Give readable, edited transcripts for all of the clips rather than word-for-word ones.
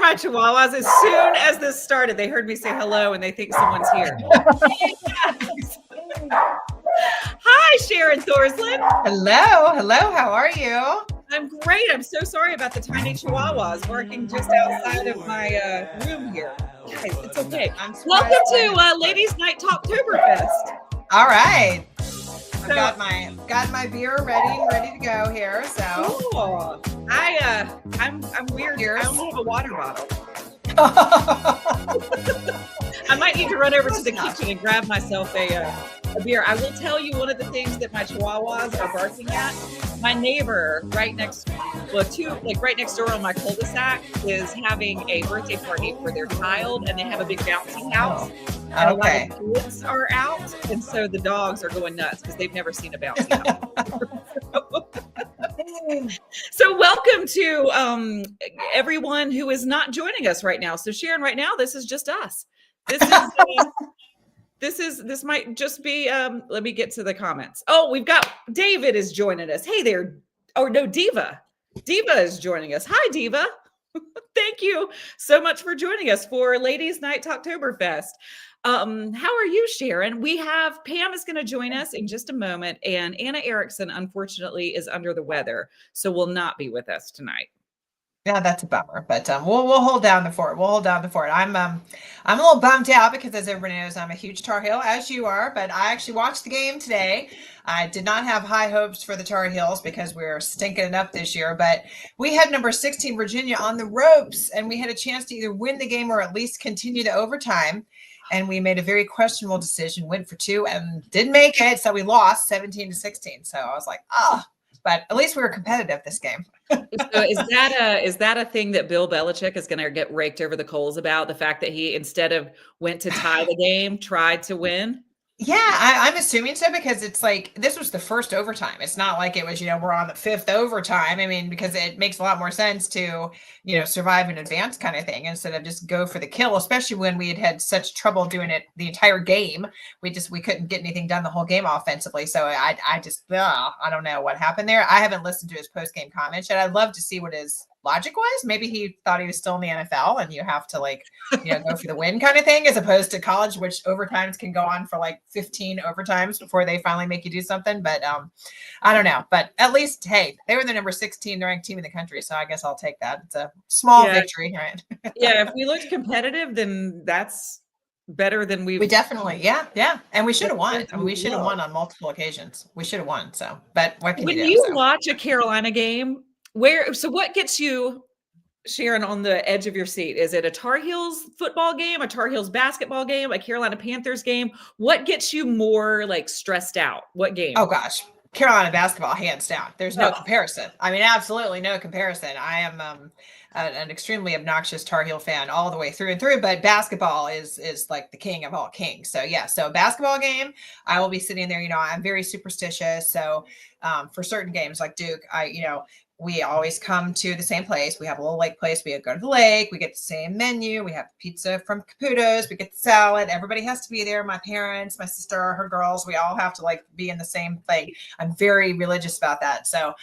my chihuahuas. As soon as this started, they heard me say hello and they think someone's here. Hi, Sharon Thorsland. Hello. How are you? I'm great. I'm so sorry about the tiny chihuahuas barking just outside of my room here. Guys, it's okay. Welcome to Ladies Night Talktoberfest. All right. I've got my beer ready to go here. So cool. I'm weird. I only have a water bottle. I might need to run over to the kitchen and grab myself a beer. I will tell you one of the things that my chihuahuas are barking at. My neighbor right next door on my cul-de-sac is having a birthday party for their child, and they have a big bouncy house. And a lot of kids are out, and so the dogs are going nuts because they've never seen a bouncy house. So welcome to everyone who is not joining us right now. So Sharon, right now, this is just us. This might just be, let me get to the comments. Oh, we've got David is joining us. Hey there. Oh, no, Diva. Diva is joining us. Hi, Diva. Thank you so much for joining us for Ladies Night Talktoberfest. How are you, Sharon? We have Pam is going to join us in just a moment, and Anna Erickson, unfortunately, is under the weather, so will not be with us tonight. Yeah, that's a bummer, but we'll hold down the fort. I'm a little bummed out because, as everybody knows, I'm a huge Tar Heel, as you are. But I actually watched the game today. I did not have high hopes for the Tar Heels because we're stinking it up this year. But we had number 16 Virginia on the ropes, and we had a chance to either win the game or at least continue to overtime. And we made a very questionable decision, went for two, and didn't make it. So we lost 17-16. So I was like, but at least we were competitive this game. So is that a thing that Bill Belichick is going to get raked over the coals about, the fact that he, instead of went to tie the game, tried to win? Yeah, I'm assuming so, because it's like this was the first overtime. It's not like it was, we're on the fifth overtime. I mean, because it makes a lot more sense to, survive in advance kind of thing instead of just go for the kill, especially when we had such trouble doing it the entire game. We couldn't get anything done the whole game offensively. So I don't know what happened there. I haven't listened to his post-game comments yet. I'd love to see what his logic was. Maybe he thought he was still in the NFL and you have to go for the win kind of thing, as opposed to college, which overtimes can go on for 15 overtimes before they finally make you do something. But I don't know. But at least, hey, they were the number 16 ranked team in the country. So I guess I'll take that. It's a small victory, right? Yeah. If we looked competitive, then that's better than we definitely. Yeah. And we should have won. I mean, we should have won on multiple occasions. We should have won. So, but what can you do? When you watch a Carolina game, what gets you, Sharon, on the edge of your seat? Is it a Tar Heels football game, a Tar Heels basketball game, a Carolina Panthers game? What gets you more stressed out? What game? Oh gosh, Carolina basketball, hands down. There's no comparison. I mean, absolutely no comparison. I am an extremely obnoxious Tar Heel fan all the way through and through, but basketball is like the king of all kings. So yeah, so basketball game, I will be sitting there. I'm very superstitious. So for certain games like Duke, we always come to the same place. We have a little lake place. We go to the lake. We get the same menu. We have pizza from Caputo's. We get the salad. Everybody has to be there. My parents, my sister, her girls, we all have to be in the same thing. I'm very religious about that. So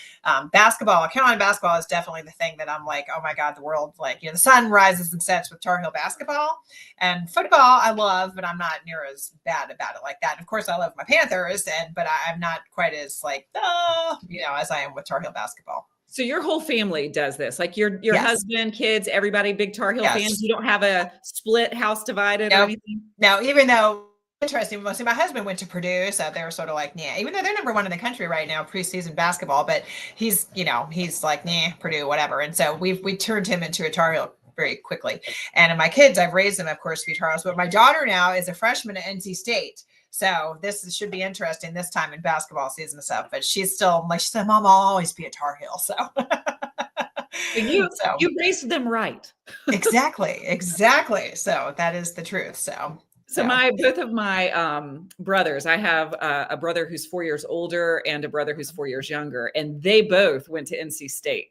basketball, Carolina basketball is definitely the thing that I'm like, oh my God, the world, the sun rises and sets with Tar Heel basketball. And football I love, but I'm not near as bad about it like that. And of course I love my Panthers, but I'm not quite as as I am with Tar Heel basketball. So your whole family does this, your husband, kids, everybody, big Tar Heel fans. You don't have a split house divided or anything? No, even though, interesting, mostly my husband went to Purdue, so they were sort of even though they're number one in the country right now, preseason basketball, but he's Purdue, whatever. And so we turned him into a Tar Heel very quickly. And my kids, I've raised them, of course, to be Tar Heels, but my daughter now is a freshman at NC State. So this should be interesting this time in basketball season and stuff. But she's still she said, Mom, I'll always be a Tar Heel. So you raised them right. Exactly. So that is the truth. So both of my brothers, I have a brother who's 4 years older and a brother who's 4 years younger, and they both went to NC State.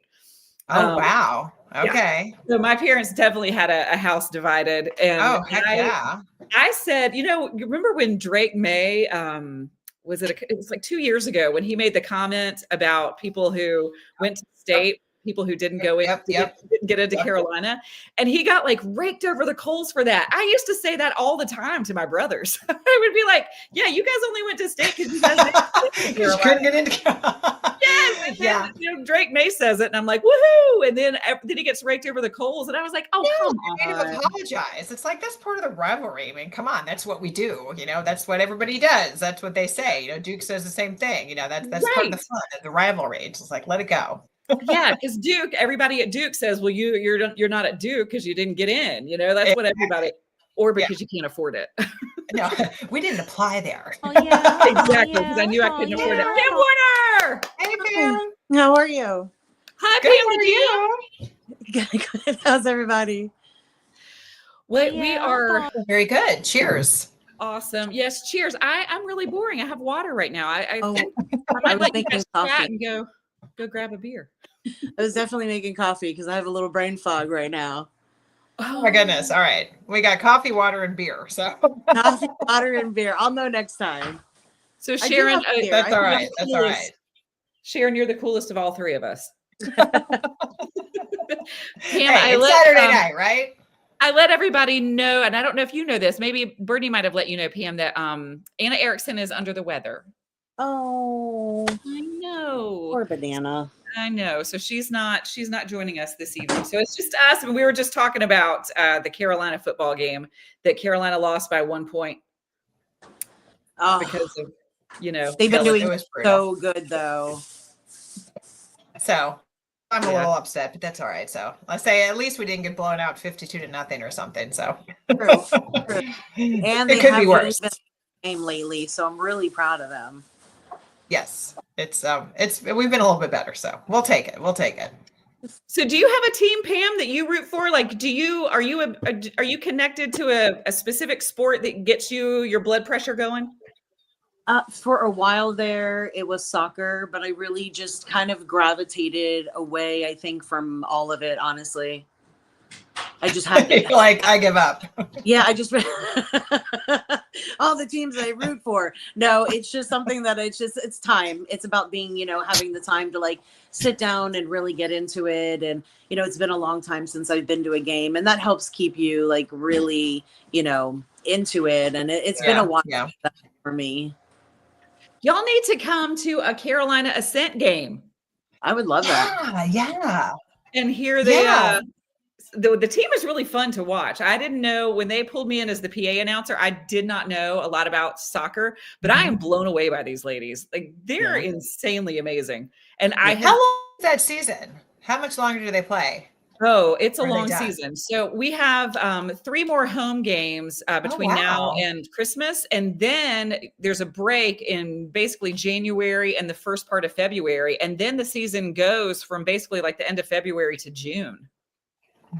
Oh, wow. Okay. Yeah. So my parents definitely had a house divided. And I said, you remember when Drake May, it was 2 years ago when he made the comment about people who went to state people who didn't go in, Yep. didn't get into Carolina. And he got like raked over the coals for that. I used to say that all the time to my brothers. I would be like, yeah, you guys only went to state because you guys didn't get into You couldn't get into Yes, and then, Drake May says it, and I'm like, woohoo! And then he gets raked over the coals, and I was like, oh, come on. Apologize. It's like that's part of the rivalry. I mean, come on, that's what we do. That's what everybody does. That's what they say. Duke says the same thing. That's part of the fun of the rivalry. It's just like let it go. Yeah, because Duke, everybody at Duke says, well, you're not at Duke because you didn't get in. That's what everybody, or because you can't afford it. No, we didn't apply there. Oh, yeah. Exactly, because I knew I couldn't afford it. Pam Warner! Hey, Pam. How are you? Hi, Pam. Good. How's everybody? Well, we are very good. Cheers. Awesome. Yes, cheers. I'm really boring. I have water right now. I might let you guys chat and go grab a beer. I was definitely making coffee because I have a little brain fog right now. Oh my goodness. All right. We got coffee, water, and beer. So coffee, water, and beer. I'll know next time. So Sharon, that's all right. That's all right. Sharon, you're the coolest of all three of us. Pam, it's Saturday night, right? I let everybody know, and I don't know if you know this, maybe Bernie might have let you know, Pam, that Anna Erickson is under the weather. Oh, I know. Poor banana. I know. So she's not joining us this evening. So it's just us. And we were just talking about the Carolina football game that Carolina lost by 1 point. Oh, because of, they've been doing so good though. So I'm a little upset, but that's all right. So I say at least we didn't get blown out 52-0 or something. So True. And it could be worse. Game lately, so I'm really proud of them. Yes, it's we've been a little bit better, so we'll take it. So do you have a team, Pam, that you root for? Like, are you connected to a specific sport that gets your blood pressure going? For a while there, it was soccer, but I really just kind of gravitated away, I think, from all of it, honestly. I just had to, I give up. Yeah, I just all the teams I root for. No, it's just something that it's time. It's about being, having the time to sit down and really get into it. And, it's been a long time since I've been to a game, and that helps keep you really, into it. And it's been a while for me. Y'all need to come to a Carolina Ascent game. I would love that. Yeah. And hear the team is really fun to watch. I didn't know when they pulled me in as the PA announcer, I did not know a lot about soccer, but I am blown away by these ladies. They're insanely amazing. And how long is that season? How much longer do they play? Oh, it's a long season. So we have 3 more home games between now and Christmas. And then there's a break in basically January and the first part of February. And then the season goes from basically the end of February to June.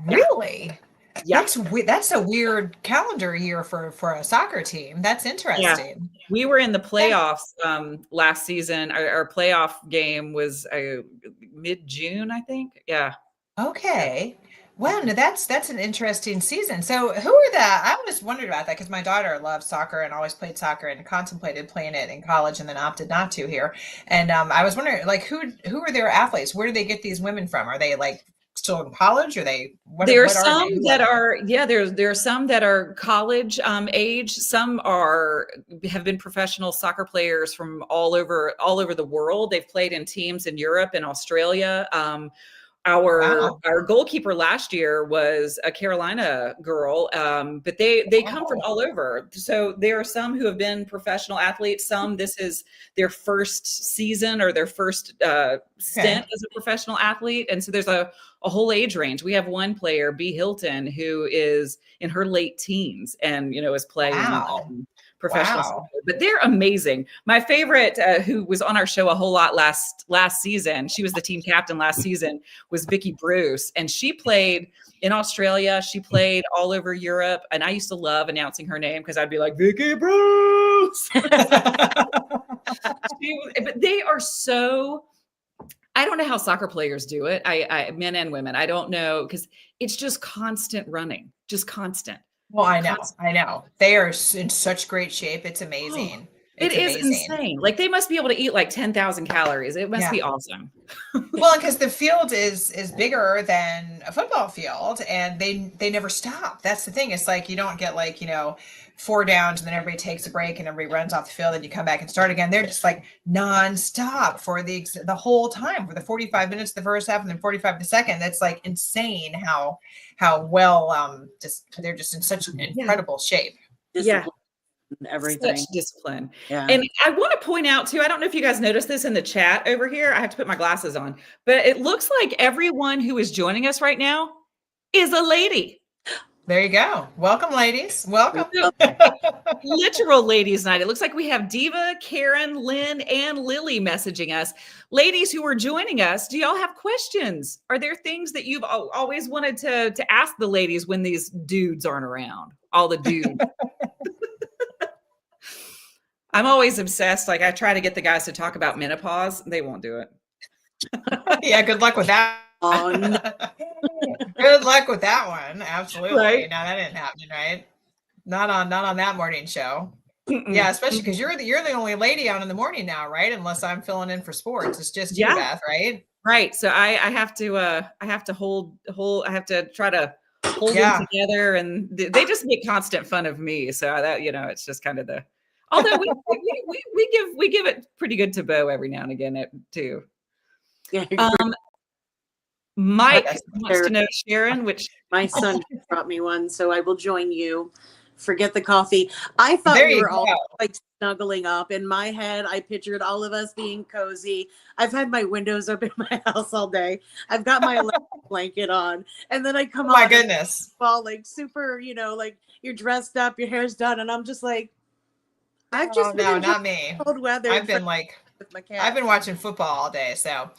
Really? Yeah. That's a weird calendar year for a soccer team. That's interesting. Yeah. We were in the playoffs last season. Our playoff game was mid-June, I think. Yeah. Okay. Well, no, that's an interesting season. So I always wondered about that because my daughter loves soccer and always played soccer and contemplated playing it in college and then opted not to here. And I was wondering who are their athletes? Where do they get these women from? Are they still in college? Are they? There are some that are college age. Some have been professional soccer players from all over the world. They've played in teams in Europe and Australia. Our goalkeeper last year was a Carolina girl, but they come from all over. So there are some who have been professional athletes. Some this is their first season or their first stint as a professional athlete. And so there's a whole age range. We have one player, B. Hilton, who is in her late teens and, is playing professional soccer. But they're amazing. My favorite, who was on our show a whole lot last season, she was the team captain last season, was Vicky Bruce. And she played in Australia. She played all over Europe. And I used to love announcing her name because I'd be like, Vicky Bruce. But they are so... I don't know how soccer players do it. I men and women. I don't know because it's just constant running, just constant. Well, I know. They are in such great shape. It's amazing. It is insane. Like they must be able to eat like 10,000 calories. It must be awesome. Well, because the field is bigger than a football field, and they never stop. That's the thing. It's like you don't get like 4 downs and then everybody takes a break and everybody runs off the field and you come back and start again. They're just like nonstop for the whole time, for the 45 minutes the first half and then 45 the second. That's like insane how well they're just in such an incredible shape. Discipline. Everything. Such discipline. Yeah. And I want to point out too, I don't know if you guys noticed this in the chat over here. I have to put my glasses on, but it looks like everyone who is joining us right now is a lady. There you go. Welcome, ladies. Welcome. Literal ladies night. It looks like we have Diva, Karen, Lynn, and Lily messaging us. Ladies who are joining us, do y'all have questions? Are there things that you've always wanted to ask the ladies when these dudes aren't around? All the dudes. I'm always obsessed. Like I try to get the guys to talk about menopause. They won't do it. Yeah, good luck with that. Oh, no. Good luck with that one. Absolutely. Right. No, that didn't happen, right? Not on that morning show. Mm-mm. Yeah, especially because you're the only lady on in the morning now, right? Unless I'm filling in for sports. It's just you, Beth, right? Right. So I have to try to hold them together, and they just make constant fun of me. So that it's just kind of the. Although we give it pretty good to Bo every now and again too. Yeah. Mike wants to know, Sharon, which my son brought me one, so I will join you. Forget the coffee. I thought we were all like snuggling up. In my head, I pictured all of us being cozy. I've had my windows up in my house all day. I've got my electric blanket on, and then I come on. My goodness, fall like super. Like you're dressed up, your hair's done, and I'm just like, I've just been not me. Cold weather. I've been watching football all day, so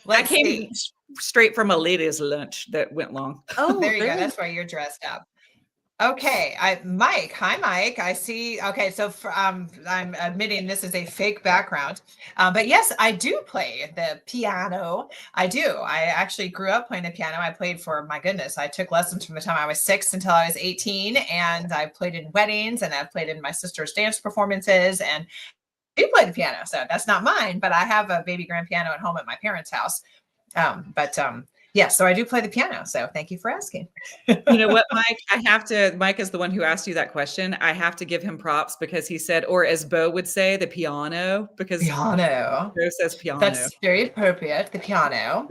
I came straight from a ladies' lunch that went long. Oh, there you go. That's why you're dressed up. Okay, Mike. Hi, Mike. I see. Okay, so I'm admitting this is a fake background, but yes, I do play the piano. I do. I actually grew up playing the piano. I played for, my goodness, I took lessons from the time I was 6 until I was 18, and I played in weddings, and I've played in my sister's dance performances, and I do play the piano. So that's not mine, but I have a baby grand piano at home at my parents' house. Yeah, so I do play the piano. So thank you for asking. You know what, Mike? Mike is the one who asked you that question. I have to give him props because he said, or as Bo would say, the piano, because piano. Bo says piano. That's very appropriate, the piano.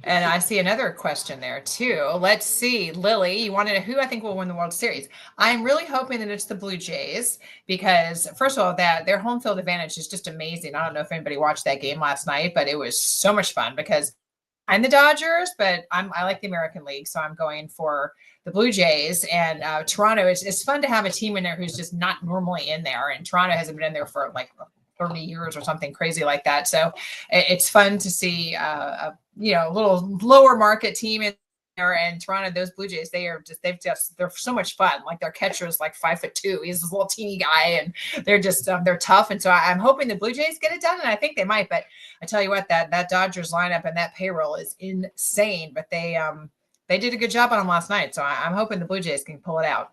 And I see another question there too. Let's see, Lily, you want to know who I think will win the World Series? I'm really hoping that it's the Blue Jays because, first of all, that their home field advantage is just amazing. I don't know if anybody watched that game last night, but it was so much fun because I'm the Dodgers, but I like the American League, so I'm going for the Blue Jays. And Toronto, it's fun to have a team in there who's just not normally in there. And Toronto hasn't been in there for like 30 years or something crazy like that. So it's fun to see a little lower market team in there. And Toronto, those Blue Jays, they're so much fun. Like their catcher is like 5'2". He's this little teeny guy, and they're just they're tough. And so I'm hoping the Blue Jays get it done, and I think they might. But I tell you what, that Dodgers lineup and that payroll is insane. But they did a good job on them last night, so I'm hoping the Blue Jays can pull it out.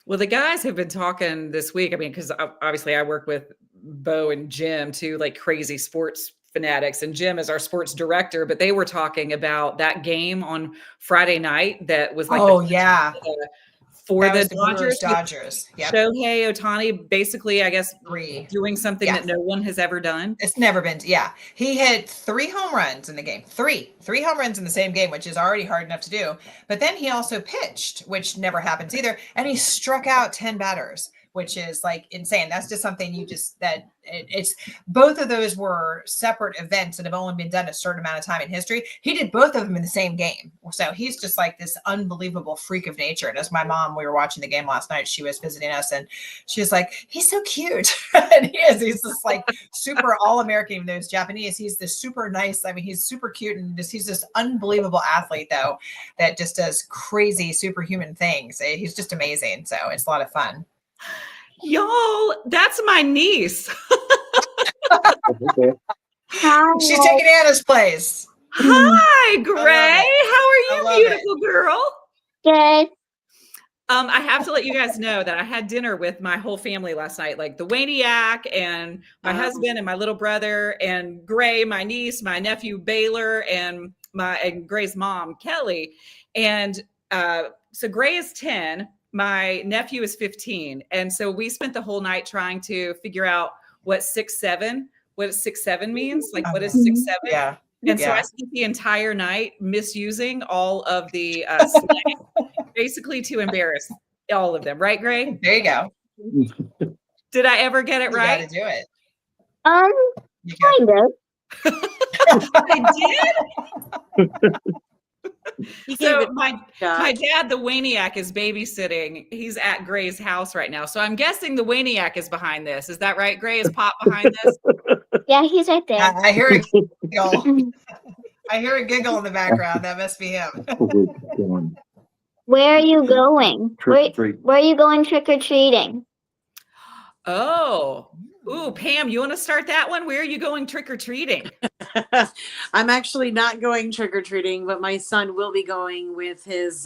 Well, the guys have been talking this week. I mean, because obviously I work with Bo and Jim, two like crazy sports fanatics, and Jim is our sports director, but they were talking about that game on Friday night that was like for the Dodgers. Yep. Shohei Ohtani basically, I guess, doing something that no one has ever done. It's never been. Yeah. He hit 3 home runs in the game. Three home runs in the same game, which is already hard enough to do. But then he also pitched, which never happens either. And he struck out 10 batters, which is like insane. That's just something it's both of those were separate events that have only been done a certain amount of time in history. He did both of them in the same game. So he's just like this unbelievable freak of nature. And as my mom, we were watching the game last night, she was visiting us and she was like, he's so cute. And he's just like super all-American, even though he's Japanese. He's this super nice. I mean, he's super cute and he's this unbelievable athlete though, that just does crazy superhuman things. He's just amazing. So it's a lot of fun. Y'all, that's my niece. Hi. She's taking Anna's place. Hi, Gray. How are you, beautiful girl? Good. I have to let you guys know that I had dinner with my whole family last night, like the Waniac and my husband and my little brother and Gray, my niece, my nephew Baylor, and Gray's mom Kelly. And so Gray is 10, my nephew is 15, and so we spent the whole night trying to figure out what 6'7" means. Like, what is 6'7"? Yeah. And so I spent the entire night misusing all of the slang, basically to embarrass all of them. Right, Gray? There you go. Did I ever get it right? You got to do it. Kind of. I did? So my dad, the Waniac, is babysitting. He's at Gray's house right now. So I'm guessing the Waniac is behind this. Is that right, Gray? Is Pop behind this? Yeah, he's right there. I hear a giggle. I hear a giggle in the background. That must be him. Where are you going? Where are you going trick-or-treating? Oh. Ooh, Pam, you want to start that one? Where are you going trick-or-treating? I'm actually not going trick-or-treating, but my son will be going with his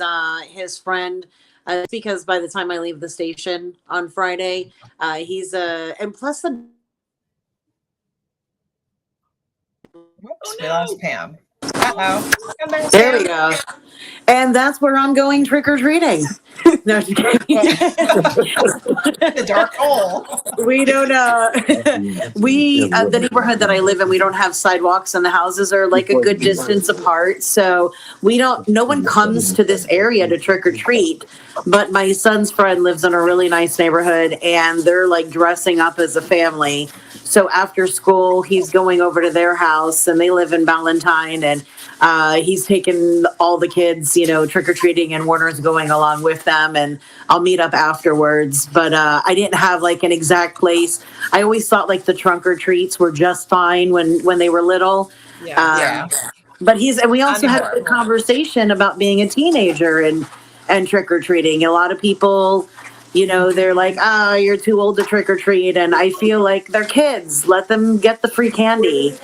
friend. Because by the time I leave the station on Friday, and plus the. Whoops, we lost Pam. Uh-oh. There we go. And that's where I'm going trick-or-treating. No, The dark hole. we don't the neighborhood that I live in, we don't have sidewalks, and the houses are like a good distance apart, so no one comes to this area to trick or treat. But my son's friend lives in a really nice neighborhood, and they're like dressing up as a family. So after school, he's going over to their house, and they live in Valentine, and he's taken all the kids, trick-or-treating, and Warner's going along with them, and I'll meet up afterwards. But I didn't have like an exact place. I always thought like the trunk or treats were just fine when they were little. Yeah. But we also had a good conversation about being a teenager and trick-or-treating. A lot of people, they're like, you're too old to trick or treat. And I feel like they're kids. Let them get the free candy.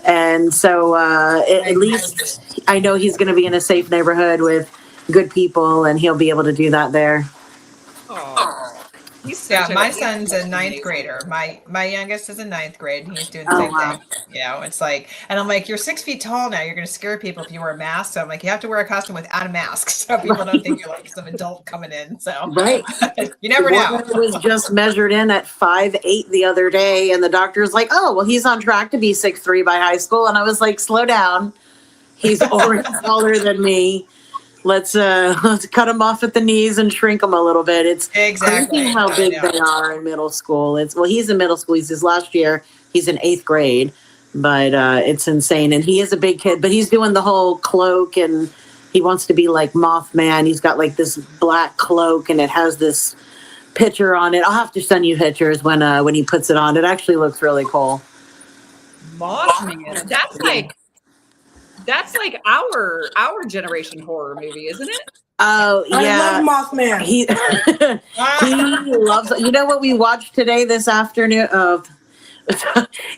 And so at least I know he's going to be in a safe neighborhood with good people, and he'll be able to do that there. My son's a ninth grader. My youngest is in ninth grade, and he's doing the same thing. It's like, and I'm like, you're 6 feet tall now. You're going to scare people if you wear a mask. So I'm like, you have to wear a costume without a mask, so people don't think you're like some adult coming in. So you never know. Warner was just measured in at 5'8" the other day, and the doctor's like, oh, well, he's on track to be 6'3" by high school. And I was like, slow down. He's already taller than me. Let's cut them off at the knees and shrink them a little bit. It's crazy how big they are in middle school. He's in middle school. He's his last year. He's in 8th grade, but it's insane. And he is a big kid, but he's doing the whole cloak, and he wants to be like Mothman. He's got like this black cloak, and it has this picture on it. I'll have to send you pictures when he puts it on. It actually looks really cool. Mothman. That's like our generation horror movie, isn't it? Oh yeah, I love Mothman. He loves. You know what we watched today this afternoon?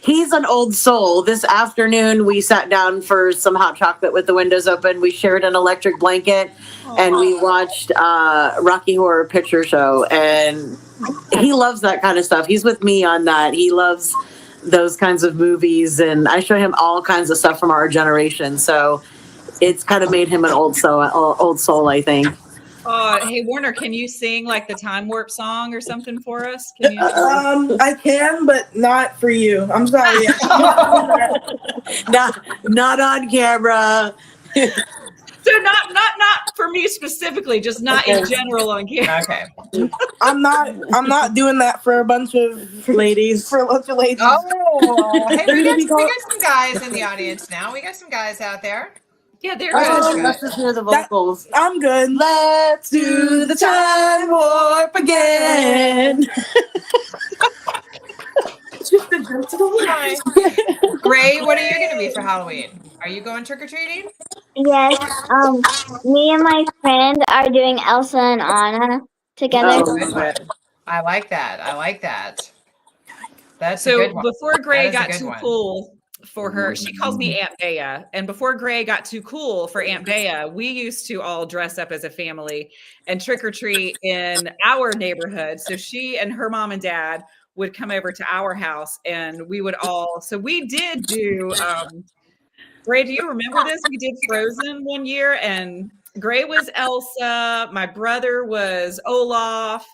He's an old soul. This afternoon we sat down for some hot chocolate with the windows open. We shared an electric blanket, and we watched Rocky Horror Picture Show. And he loves that kind of stuff. He's with me on that. He loves those kinds of movies, and I show him all kinds of stuff from our generation. So it's kind of made him an old soul, I think. Hey Warner, can you sing like the Time Warp song or something for us? Can you? I can, but not for you. I'm sorry. not on camera. So not for me specifically, just not in general on camera. Okay. I'm not doing that for a bunch of ladies. For a bunch of ladies. Oh, hey, we got some guys in the audience now. We got some guys out there. Yeah, they're good. Let's just hear the vocals. I'm good. Let's do the time warp again. Just a jump to the Hi. Gray, what are you going to be for Halloween? Are you going trick-or-treating? Yes. Me and my friend are doing Elsa and Anna together. I like that. That's so a good one. Before Gray That is a got good too one. cool for her. She calls me Aunt Bea. And before Gray got too cool for Aunt Bea, we used to all dress up as a family and trick or treat in our neighborhood. So she and her mom and dad would come over to our house and we would all, so we did do, Gray, do you remember this? We did Frozen one year and Gray was Elsa. My brother was Olaf.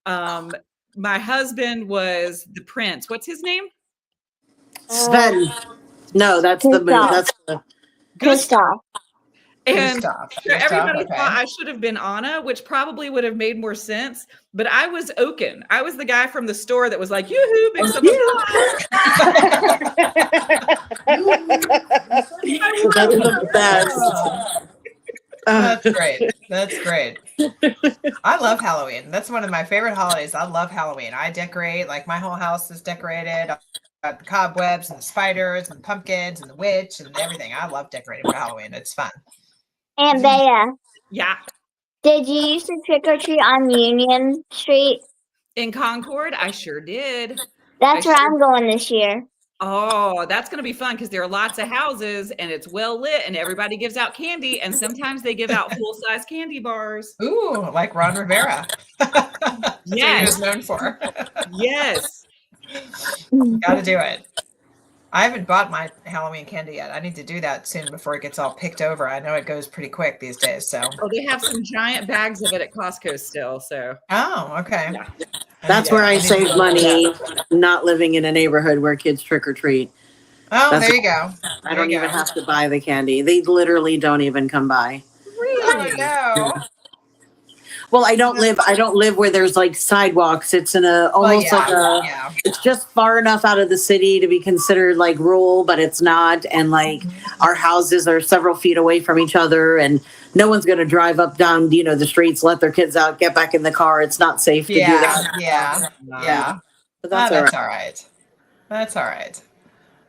My husband was the prince. What's his name? Sven. No, that's the movie. That's the Gustav. And Gustav. everybody Okay. thought I should have been Anna, which probably would have made more sense. But I was Oaken. I was the guy from the store that was like, yoo-hoo, big summer That's the best. That's great. That's great. I love Halloween. That's one of my favorite holidays. I love Halloween. I decorate, like my whole house is decorated. I've got the cobwebs and the spiders and the pumpkins and the witch and everything. I love decorating for Halloween. It's fun. Aunt Bea, Yeah. did you used to trick or treat on Union Street? In Concord, I sure did. That's where I'm going this year. Oh, that's going to be fun because there are lots of houses and it's well lit and everybody gives out candy. And sometimes they give out full-size candy bars. Ooh, like Ron Rivera. That's what he Yes. was known for. Yes. Got to do it. I haven't bought my Halloween candy yet. I need to do that soon before it gets all picked over. I know it goes pretty quick these days. So. Oh, they have some giant bags of it at Costco still. So. Oh, okay. Yeah. That's where I save money, not living in a neighborhood where kids trick or treat. Oh, there you go. I don't even have to buy the candy. They literally don't even come by. Really? No. Well, I don't live where there's like sidewalks. It's in a almost like a it's just far enough out of the city to be considered like rural, but it's not. And like our houses are several feet away from each other and no one's going to drive up down, the streets, let their kids out, get back in the car. It's not safe to do that. Yeah. But That's that's all right. That's all right.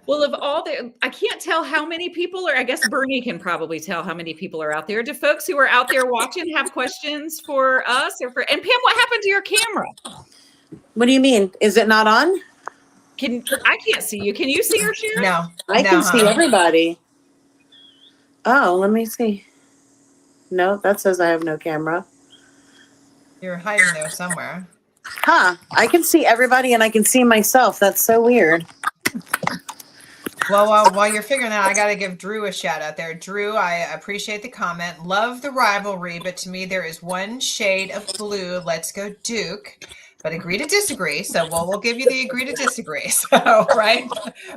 Well, of all I can't tell how many people are, I guess Bernie can probably tell how many people are out there. Do folks who are out there watching have questions for us and Pam, what happened to your camera? What do you mean? Is it not on? I can't see you. Can you see her, Sharon? No. I can see everybody. Oh, let me see. No, that says I have no camera. You're hiding there somewhere. Huh. I can see everybody and I can see myself. That's so weird. Well, while you're figuring that out, I got to give Drew a shout out there. Drew, I appreciate the comment. Love the rivalry, but to me, there is one shade of blue. Let's go Duke. But agree to disagree. So we'll give you the agree to disagree. So, right?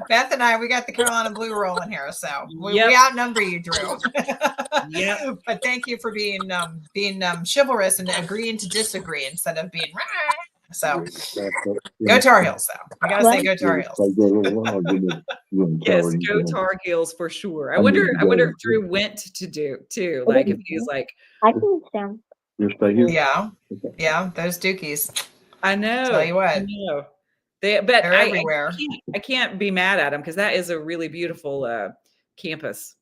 Beth and I, we got the Carolina blue rolling here. So we outnumber you, Drew. Yeah. But thank you for being chivalrous and agreeing to disagree instead of being so go Tar Heels though. I gotta say go Tar Heels. Yes, go Tar Heels for sure. I wonder if Drew went to Duke too. Like if he's like I think so. Yeah, those Dukies. I know. Tell you what. I know. They're everywhere. I can't be mad at them because that is a really beautiful campus.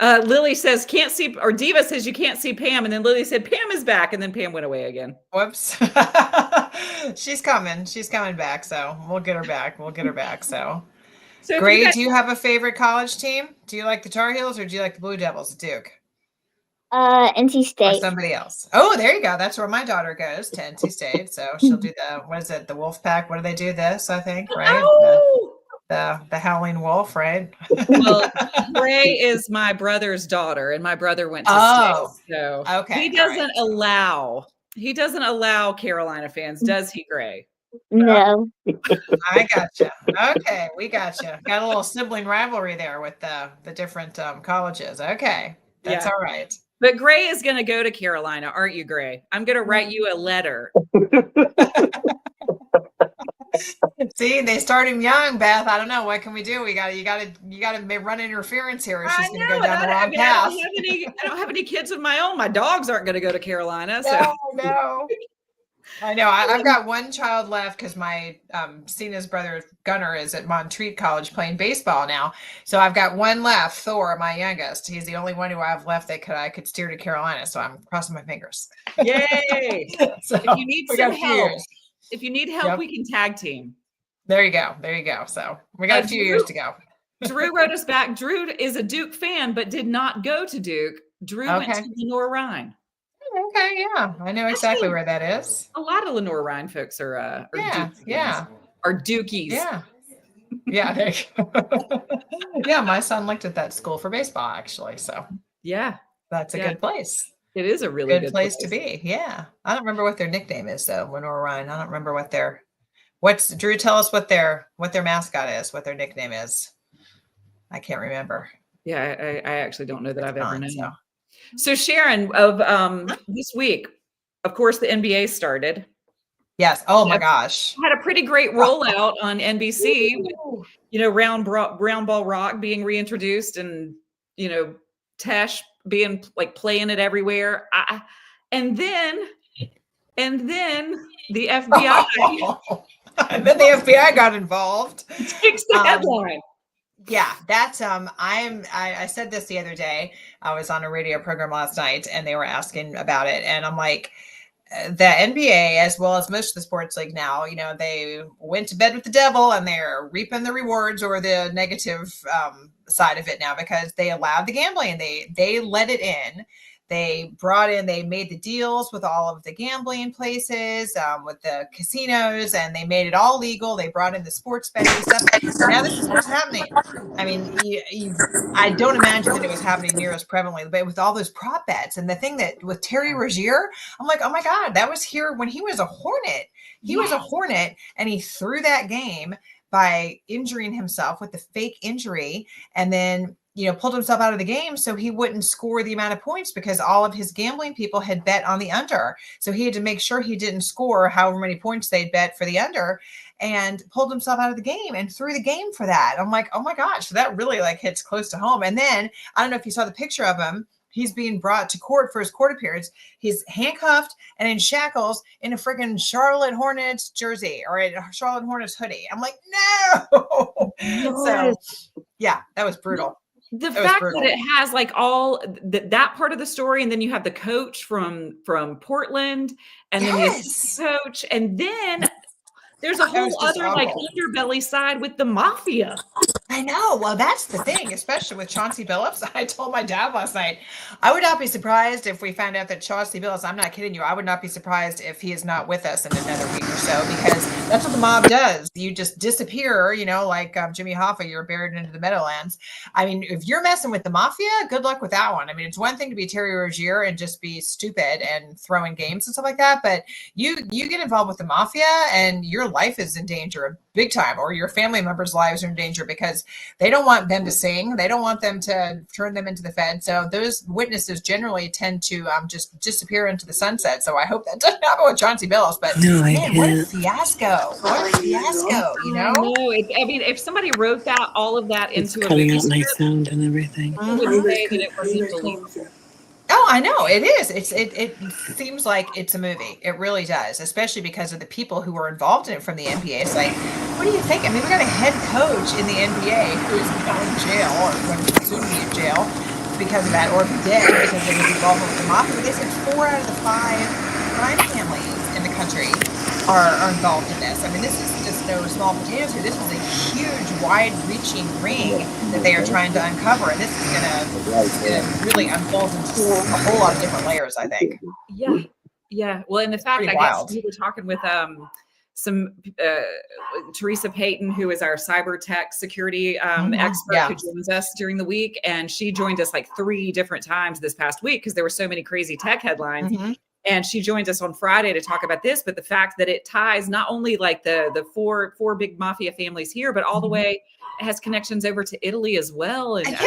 Lily says can't see, or Diva says you can't see Pam, and then Lily said Pam is back, and then Pam went away again. Whoops. She's coming. She's coming back. So we'll get her back. So Gray, do you have a favorite college team? Do you like the Tar Heels or do you like the Blue Devils at Duke? NC State. Or somebody else. Oh, there you go. That's where my daughter goes, to NC State. So she'll do the Wolf Pack. What do they do this, I think, right? Oh! The Howling Wolf, right? Well, Gray is my brother's daughter, and my brother went to State. So okay. He doesn't allow Carolina fans, does he, Gray? No. I gotcha. Okay, we gotcha. Got a little sibling rivalry there with the different colleges. Okay, that's all right. But Gray is going to go to Carolina, aren't you, Gray? I'm going to write you a letter. See, they start him young, Beth. I don't know. What can we do? You got to run interference here. She's going to go down the wrong path. I don't have any kids of my own. My dogs aren't going to go to Carolina. So. No. I know. I've got one child left because my Cena's brother Gunnar is at Montreat College playing baseball now. So I've got one left. Thor, my youngest. He's the only one who I have left that I could steer to Carolina. So I'm crossing my fingers. Yay! So if you need some help, we can tag team. There you go. There you go. So we got a few years to go. Drew wrote us back. Drew is a Duke fan, but did not go to Duke. Drew went to Lenore-Rhine. Okay, yeah, I know exactly where that is. A lot of Lenore-Rhine folks are are Dukies. Yeah. There you go. Yeah, my son looked at that school for baseball, actually. So yeah, that's a good place. It is a really good place to be. Yeah, I don't remember what their nickname is though. Lenore-Rhine. I don't remember what's Drew. Tell us what their mascot is. What their nickname is. I can't remember. Yeah, I actually don't know that I've ever known. So Sharon, of this week, of course, the NBA started. Yes. Oh my gosh. Had a pretty great rollout on NBC. With, round ball rock being reintroduced, and Tesh being like playing it everywhere. And then the FBI. And then the FBI got involved. Takes the headline. Yeah, that's I said this the other day. I was on a radio program last night and they were asking about it. And I'm like, the NBA, as well as most of the sports league now, they went to bed with the devil and they're reaping the rewards or the negative side of it now, because they allowed the gambling and they let it in. They made the deals with all of the gambling places, with the casinos, and they made it all legal. They brought in the sports betting stuff. Now this is what's happening. I mean, I don't imagine that it was happening near as prevalently, but with all those prop bets and the thing that with Terry Rozier, I'm like, oh my God, that was here when he was a Hornet. He was a Hornet, and he threw that game by injuring himself with the fake injury, and then pulled himself out of the game so he wouldn't score the amount of points, because all of his gambling people had bet on the under. So he had to make sure he didn't score however many points they'd bet for the under, and pulled himself out of the game and threw the game for that. I'm like, oh my gosh, so that really hits close to home. And then I don't know if you saw the picture of him. He's being brought to court for his court appearance. He's handcuffed and in shackles in a freaking Charlotte Hornets jersey or a Charlotte Hornets hoodie. I'm like, no. So yeah, that was brutal. The fact that it has all that part of the story, and then you have the coach from Portland, and then the assistant coach, and then there's a whole other underbelly side with the mafia. I know. Well, that's the thing, especially with Chauncey Billups. I told my dad last night, I would not be surprised if we found out that Chauncey Billups, I'm not kidding you, I would not be surprised if he is not with us in another week or so, because that's what the mob does. You just disappear, like Jimmy Hoffa, you're buried into the Meadowlands. I mean, if you're messing with the mafia, good luck with that one. I mean, it's one thing to be Terry Rozier and just be stupid and throwing games and stuff like that, but you get involved with the mafia and your life is in danger big time, or your family members' lives are in danger, because they don't want them to sing. They don't want them to turn them into the Fed. So those witnesses generally tend to just disappear into the sunset. So I hope that doesn't happen with Chauncey Billups. But man, what a fiasco! What a fiasco! No, I mean, if somebody wrote all of that into a cutting out my sound and everything. I would say that it wasn't believable. Oh, I know it is. It seems like it's a movie. It really does, especially because of the people who were involved in it from the NBA. It's like, what do you think? I mean, we got a head coach in the NBA who is now in jail, or going to soon be in jail because of that, or dead because of his involvement with the mafia. They said 4 out of the 5 crime families in the country are involved in this. I mean, this is just no small potatoes here. This is a huge, wide-reaching ring that they are trying to uncover, and this is gonna really unfold into a whole lot of different layers, I think. Yeah. Well, and the fact, I guess we were talking with some Teresa Payton, who is our cyber tech security expert, who joins us during the week, and she joined us 3 different times this past week because there were so many crazy tech headlines. And she joined us on Friday to talk about this, but the fact that it ties not only the four big mafia families here, but all the way, it has connections over to Italy as well. And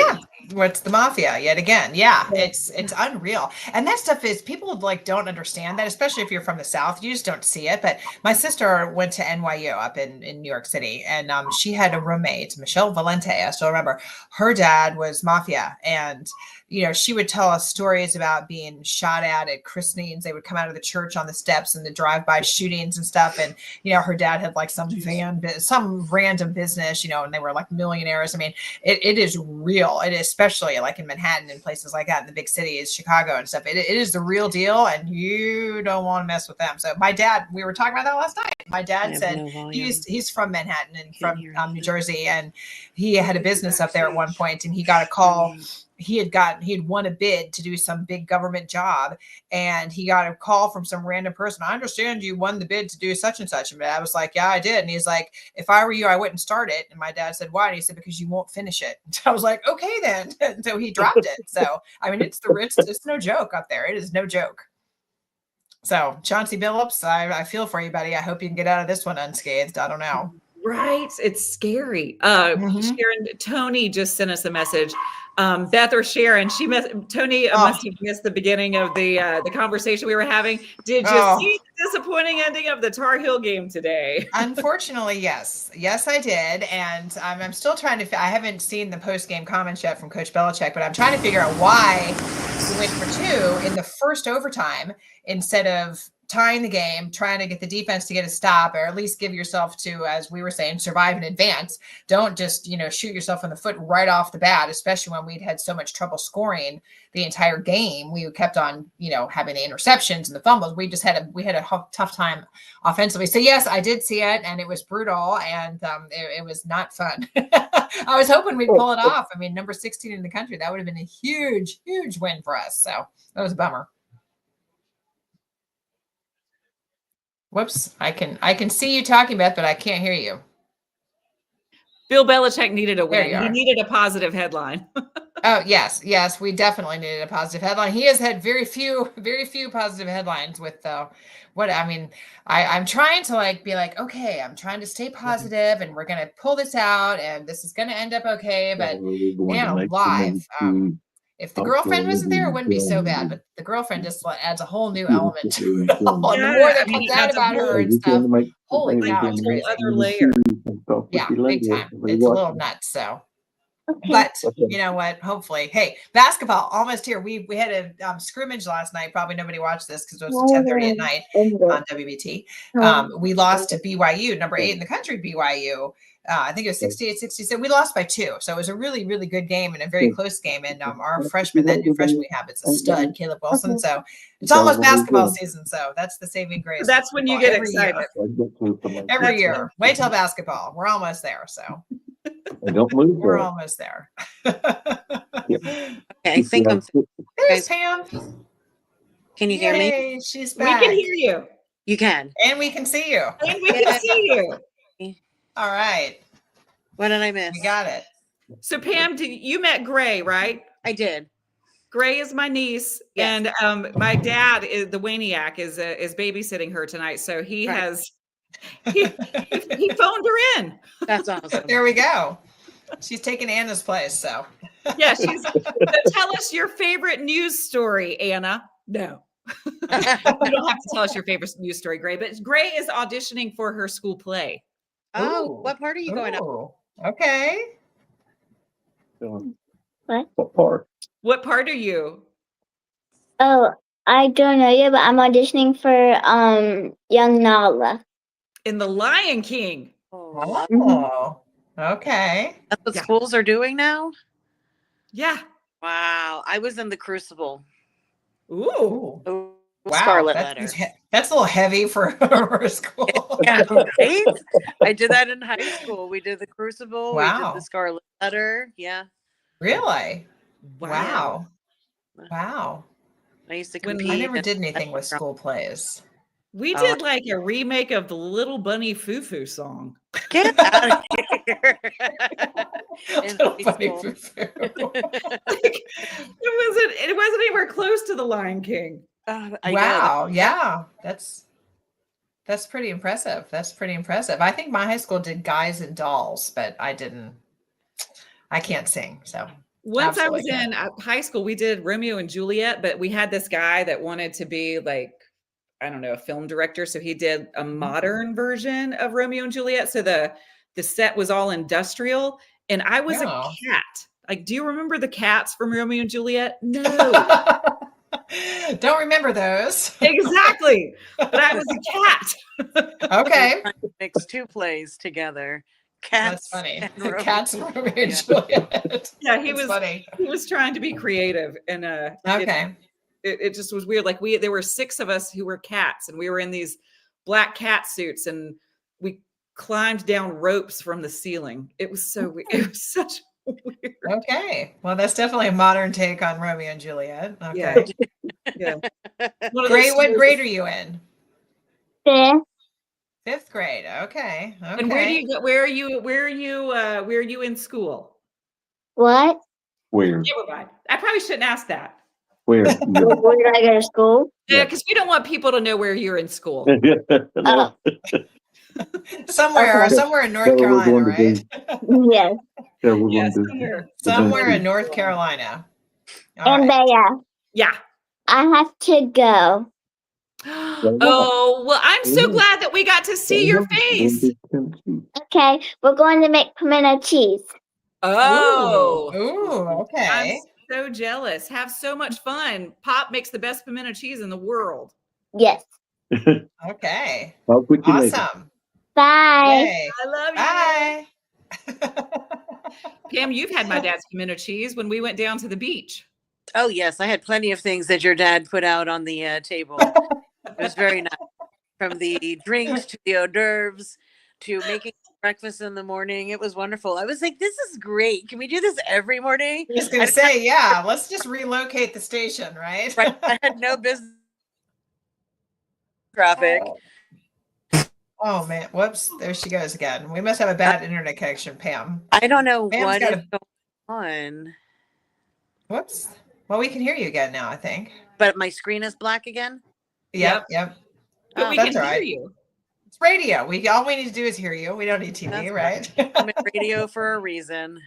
what's the mafia yet again? Yeah, it's unreal. And that stuff is, people don't understand that, especially if you're from the South, you just don't see it. But my sister went to NYU up in New York City, and she had a roommate, Michelle Valente. I still remember her dad was mafia, and she would tell us stories about being shot at christenings. They would come out of the church on the steps and the drive-by shootings and stuff. And, her dad had some random business, and they were millionaires. I mean, it is real. It is especially like in Manhattan and places like that in the big cities, Chicago and stuff. It is the real deal, and you don't want to mess with them. So my dad, we were talking about that last night. My dad said he's from Manhattan and from New Jersey, and he had a business up there at one point, and he got a call. He had won a bid to do some big government job, and he got a call from some random person. I understand you won the bid to do such and such. And I was like, yeah, I did. And he's like, if I were you, I wouldn't start it. And my dad said, why? And he said, because you won't finish it. And I was like, okay, then. And so he dropped it. So, I mean, it's no joke up there. It is no joke. So Chauncey Billups, I feel for you, buddy. I hope you can get out of this one unscathed. I don't know. Right. It's scary. Sharon, Tony just sent us a message. Beth or Sharon, Tony must have missed the beginning of the conversation we were having. Did you see the disappointing ending of the Tar Heel game today? Unfortunately, yes. Yes, I did. And I'm still trying to, I haven't seen the post-game comments yet from Coach Belichick, but I'm trying to figure out why we went for 2 in the first overtime instead of tying the game, trying to get the defense to get a stop, or at least give yourself to, as we were saying, survive in advance. Don't just, shoot yourself in the foot right off the bat, especially when we'd had so much trouble scoring the entire game. We kept on, having the interceptions and the fumbles. We had a tough time offensively. So yes, I did see it, and it was brutal, and it was not fun. I was hoping we'd pull it off. I mean, number 16 in the country, that would have been a huge, huge win for us. So that was a bummer. Whoops, I can see you talking, Beth, but I can't hear you. Bill Belichick needed a win. He needed a positive headline. Oh, yes, we definitely needed a positive headline. He has had very few positive headlines with I'm trying to be like, okay, I'm trying to stay positive, and we're going to pull this out, and this is going to end up okay. But man, live, if the girlfriend wasn't there, it wouldn't be so bad. But the girlfriend just adds a whole new element to it. And the more that comes out about her and stuff, holy cow, it's crazy. Other layer. Yeah, big time. It's a little nuts. So, but you know what? Hopefully, hey, basketball almost here. We had a scrimmage last night. Probably nobody watched this because it was 10:30 at night on WBT. We lost to BYU, number 8 in the country. BYU. I think it was 68-67. We lost by 2. So it was a really, really good game and a very close game. And our freshman, that new freshman we have, it's a stud, Caleb Wilson. So it's almost basketball season. So that's the saving grace. That's when you get excited. Every year. Wait till basketball. We're almost there. So we're almost there. Okay, I think I'm. There's Pam. Can you hear me? She's back. We can hear you. You can. And we can see you. And we can see you. All right. What did I miss? We got it. So Pam, you met Gray, right? I did. Gray is my niece, yes. And my dad is the Waniac is babysitting her tonight. So he phoned her in. That's awesome. There we go. She's taking Anna's place. So yeah, so tell us your favorite news story, Anna. No. You don't have to tell us your favorite news story, Gray, but Gray is auditioning for her school play. Oh, what part are you going up? Okay. What part? What part are you? Oh, I don't know yet, but I'm auditioning for young Nala. In The Lion King. Oh, okay. That's what schools are doing now? Yeah. Wow. I was in The Crucible. Ooh. Wow. Scarlet Letter. That's a little heavy for school. Yeah, right? I did that in high school. We did The Crucible. Wow. We did The Scarlet Letter. Yeah. Really? Wow. Wow. I used to compete. I never did anything with school plays. We did like a remake of the Little Bunny Foo-Foo song. Get out of here. Little Bunny Foo-Foo. It wasn't anywhere close to The Lion King. Wow. Yeah. That's pretty impressive. I think my high school did Guys and Dolls, but I can't sing. So once I was in high school, we did Romeo and Juliet, but we had this guy that wanted to be like, I don't know, a film director. So he did a modern version of Romeo and Juliet. So the set was all industrial, and I was a cat. Like, do you remember the cats from Romeo and Juliet? No. Don't remember those. Exactly. But I was a cat. Okay. Mix 2 plays together. That's Cats. funny. and Romeo. Cats and Romeo and Juliet. Yeah, he That's was funny. he was trying to be creative, and Okay. it just was weird. Like there were 6 of us who were cats, and we were in these black cat suits, and we climbed down ropes from the ceiling. It was so weird. It was such weird. Okay. Well, that's definitely a modern take on Romeo and Juliet. Yeah. Okay. Yeah. One of Great. those What shows- grade are you in? 5th. 5th grade. Okay. Okay. And where are you in school? What? Where? Never mind. I probably shouldn't ask that. Where? Where did I go to school? Yeah, Yeah. because we don't want people to know where you're in school. Oh, Somewhere in North Where we're Carolina, going right? yes. Yeah, we're Yes, going to somewhere. Somewhere in North Carolina. All And right. Bea, Yeah. I have to go. Oh, well, I'm so glad that we got to see your face. Okay, we're going to make pimento cheese. Oh, Ooh, I'm okay. so jealous. Have so much fun. Pop makes the best pimento cheese in the world. Yes. Okay. I'll put you later. Awesome. Bye. Yay. I love you. Bye. Pam, you've had my dad's pimento cheese when we went down to the beach. Oh yes, I had plenty of things that your dad put out on the table. It was very nice, from the drinks to the hors d'oeuvres to making breakfast in the morning. It was wonderful. I was like, "This is great. Can we do this every morning?" I was going to say, yeah, let's just relocate the station, right? Right. I had no business traffic. Oh, man. Whoops. There she goes again. We must have a bad internet connection, Pam. I don't know Pam's what got is going on, Whoops. Well, we can hear you again now, I think. but my screen is black again. Yep. But Oh, we that's can all hear right. you. It's radio. All we need to do is hear you. We don't need TV, That's right? I'm in radio for a reason.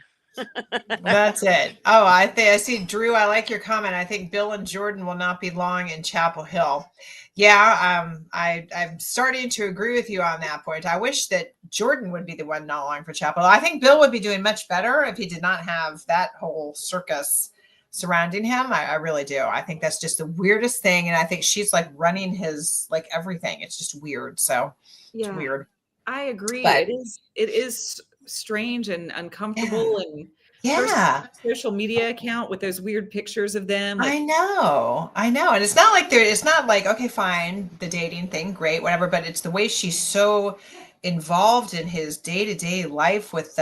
That's it. Oh, I see, Drew. I like your comment. I think Bill and Jordan will not be long in Chapel Hill. Yeah, I'm starting to agree with you on that point. I wish that Jordan would be the one not long for Chapel Hill. I think Bill would be doing much better if he did not have that whole circus surrounding him. I really do. I think that's just the weirdest thing, and I think she's like running his like everything. It's just weird. So it's weird. I agree. But- it is strange and uncomfortable, and Yeah. social media account with those weird pictures of them. I know. And it's not like, okay, fine, the dating thing, great, whatever, but it's the way she's so involved in his day-to-day life with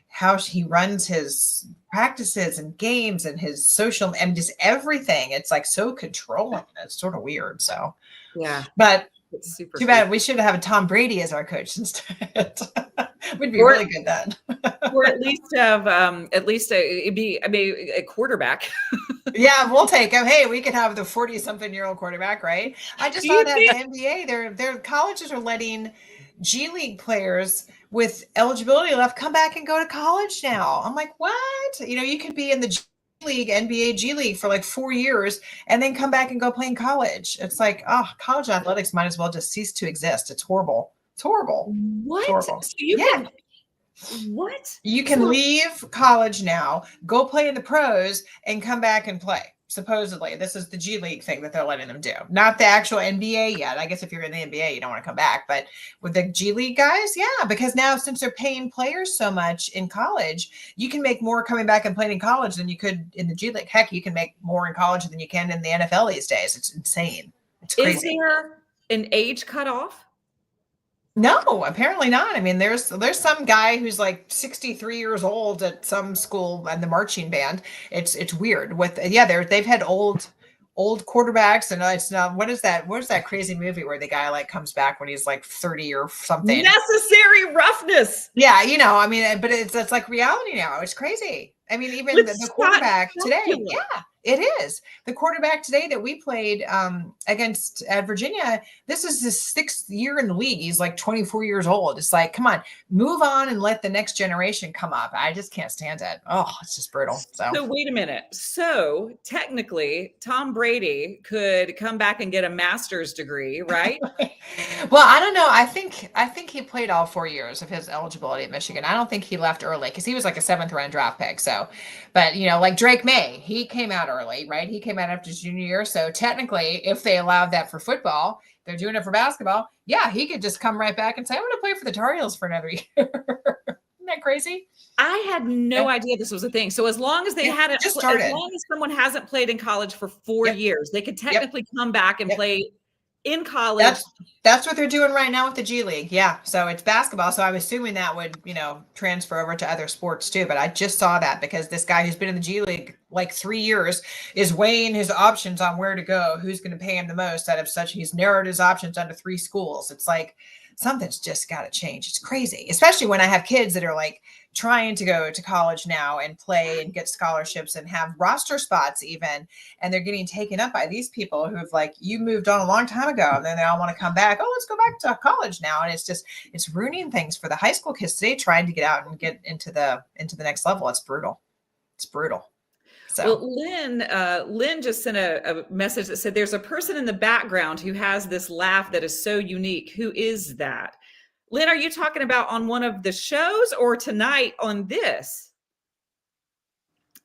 how he runs his practices and games and his social and just everything. It's like so controlling. It's sort of weird. So, Yeah, but it's super too bad. We should have a Tom Brady as our coach instead. We'd be Or- really good then. or at least have it'd be a quarterback. Yeah, we'll take him. Hey, we could have the 40-something-year-old quarterback, right? I just Do you saw that the NBA, their colleges are letting G League players with eligibility left come back and go to college now. I'm like, what? You could be in the G League, NBA G League for like 4 years and then come back and go play in college. It's like, oh, college athletics might as well just cease to exist. It's horrible. It's horrible. What? Horrible. So you Yeah. can what? You can So- leave college now, go play in the pros, and come back and play. Supposedly, this is the G League thing that they're letting them do, not the actual NBA yet. I guess if you're in the NBA, you don't want to come back. But with the G League guys, yeah, because now since they're paying players so much in college, you can make more coming back and playing in college than you could in the G League. Heck, you can make more in college than you can in the NFL these days. It's insane. It's Is crazy. there an age cutoff? No, apparently not. I mean, there's some guy who's like 63 years old at some school and the marching band. It's weird. They've had old quarterbacks, and it's not. What is that crazy movie where the guy like comes back when he's like 30 or something? Necessary roughness. Yeah, I mean, but it's like reality now. It's crazy. I mean, even With the Scott quarterback today. Bakula. Yeah, it is. The quarterback today that we played against at Virginia, this is his 6th year in the league. He's like 24 years old. It's like, come on, move on and let the next generation come up. I just can't stand it. Oh, it's just brutal. So wait a minute. So technically, Tom Brady could come back and get a master's degree, right? Well, I don't know. I think he played all 4 years of his eligibility at Michigan. I don't think he left early because he was like a 7th round draft pick. So, but like Drake May, he came out early, right? He came out after his junior year. So technically, if they allowed that for football, they're doing it for basketball. Yeah, he could just come right back and say, "I'm going to play for the Tar Heels for another year." that crazy? I had no idea this was a thing. So as long as they hadn't, just as started. long as someone hasn't played in college for 4 years, they could technically come back and play in college. That's what they're doing right now with the G League. Yeah. So it's basketball. So I'm assuming that would, transfer over to other sports too. But I just saw that because this guy who's been in the G League like 3 years is weighing his options on where to go, who's going to pay him the most out of such. He's narrowed his options under 3 schools. It's like something's just got to change. It's crazy, especially when I have kids that are like trying to go to college now and play and get scholarships and have roster spots even, and they're getting taken up by these people who have like, you moved on a long time ago, and then they all want to come back. Oh, let's go back to college now. And it's ruining things for the high school kids today trying to get out and get into the next level. It's brutal. So well, Lynn just sent a message that said there's a person in the background who has this laugh that is so unique. Who is that? Lynn, are you talking about on one of the shows or tonight on this?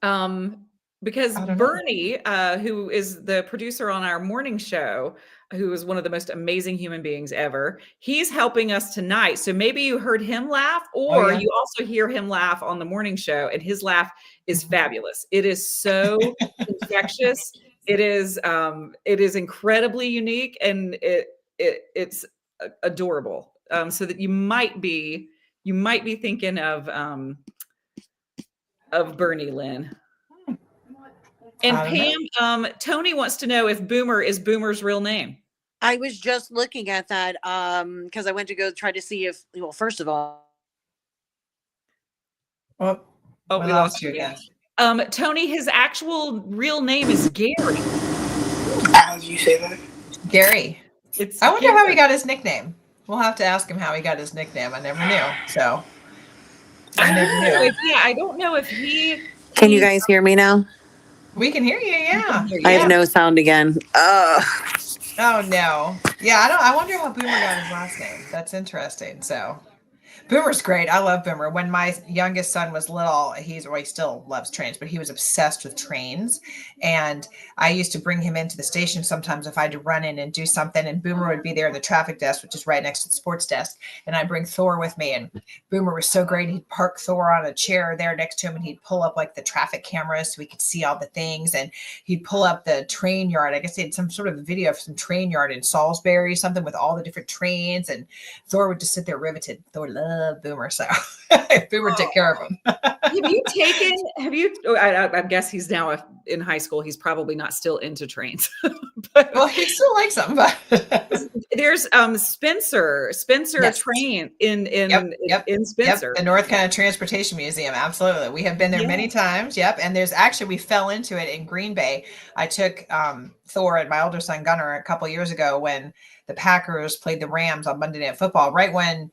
Because Bernie, who is the producer on our morning show, who is one of the most amazing human beings ever, he's helping us tonight. So maybe you heard him laugh, or you also hear him laugh on the morning show, and his laugh is fabulous. It is so infectious. It is incredibly unique, and it's adorable. So that you might be thinking of Bernie, Lynn. And Pam, Tony wants to know if Boomer is Boomer's real name. I was just looking at that because I went to go try to see if, well, first of all. We lost you again. Tony, his actual real name is Gary. How did you say that? Gary. I wonder how he got his nickname. We'll have to ask him how he got his nickname. I never knew. So I never knew. Yeah, I don't know if he. Can you guys hear me now? We can hear you. Yeah. I have no sound again. Oh no. Yeah, I wonder how Boomer got his last name. That's interesting. So Boomer's great. I love Boomer. When my youngest son was little, he still loves trains, but he was obsessed with trains. And I used to bring him into the station sometimes if I had to run in and do something. And Boomer would be there in the traffic desk, which is right next to the sports desk. And I'd bring Thor with me. And Boomer was so great. He'd park Thor on a chair there next to him, and he'd pull up like the traffic cameras so we could see all the things. And he'd pull up the train yard. I guess they had some sort of video of some train yard in Salisbury, something with all the different trains. And Thor would just sit there riveted. Thor loved Boomer, so Boomer took care of him. I guess he's now in high school. He's probably not still into trains. Well, he still likes them. But there's Spencer yes. Train in Spencer. Yep. The North Carolina Transportation Museum. Absolutely. We have been there many times. Yep. And we fell into it in Green Bay. I took Thor and my older son Gunnar a couple years ago when the Packers played the Rams on Monday Night Football, right when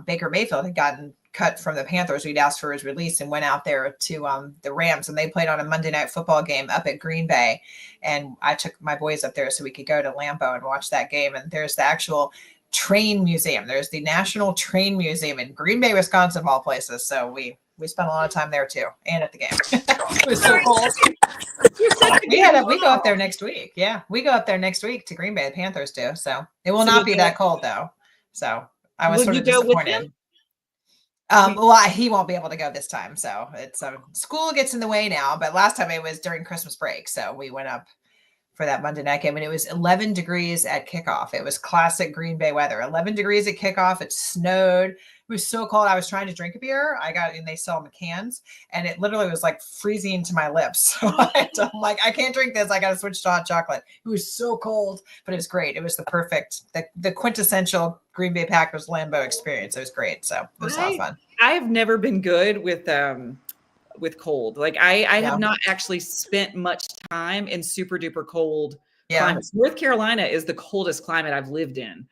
Baker Mayfield had gotten cut from the Panthers. We'd asked for his release and went out there to the Rams, and they played on a Monday Night Football game up at Green Bay. And I took my boys up there so we could go to Lambeau and watch that game. And there's the actual train museum. There's the National Train Museum in Green Bay, Wisconsin, of all places. So we spent a lot of time there too, and at the game. It was so cool. We go up there next week. Yeah, we go up there next week to Green Bay. The Panthers do. So it will not be that cold though. So I was sort of disappointed. Well, he won't be able to go this time. So it's school gets in the way now. But last time it was during Christmas break. So we went up for that Monday night game, and it was 11 degrees at kickoff. It was classic Green Bay weather. 11 degrees at kickoff. It snowed. It was so cold. I was trying to drink a beer. And they sell them in cans, and it literally was like freezing to my lips. So I'm like, I can't drink this. I got to switch to hot chocolate. It was so cold, but it was great. It was the quintessential Green Bay Packers Lambeau experience. It was great. So it was a lot of fun. I have never been good with cold. Like I have not actually spent much time in super duper cold climates. North Carolina is the coldest climate I've lived in.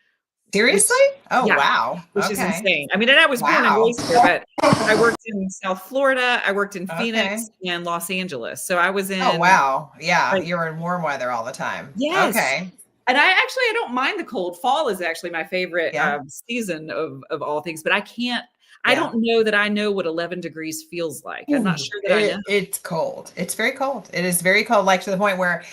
Seriously? Wow. Which is insane. I mean, and I was born and raised here, but I worked in South Florida. I worked in Phoenix and Los Angeles. So I was in. Oh, wow. Yeah. You're in warm weather all the time. Yes. Okay. And I don't mind the cold. Fall is actually my favorite season of all things, but I can't. I don't know that I know what 11 degrees feels like. I'm not sure that I know. It's cold. It's very cold. It is very cold, like to the point where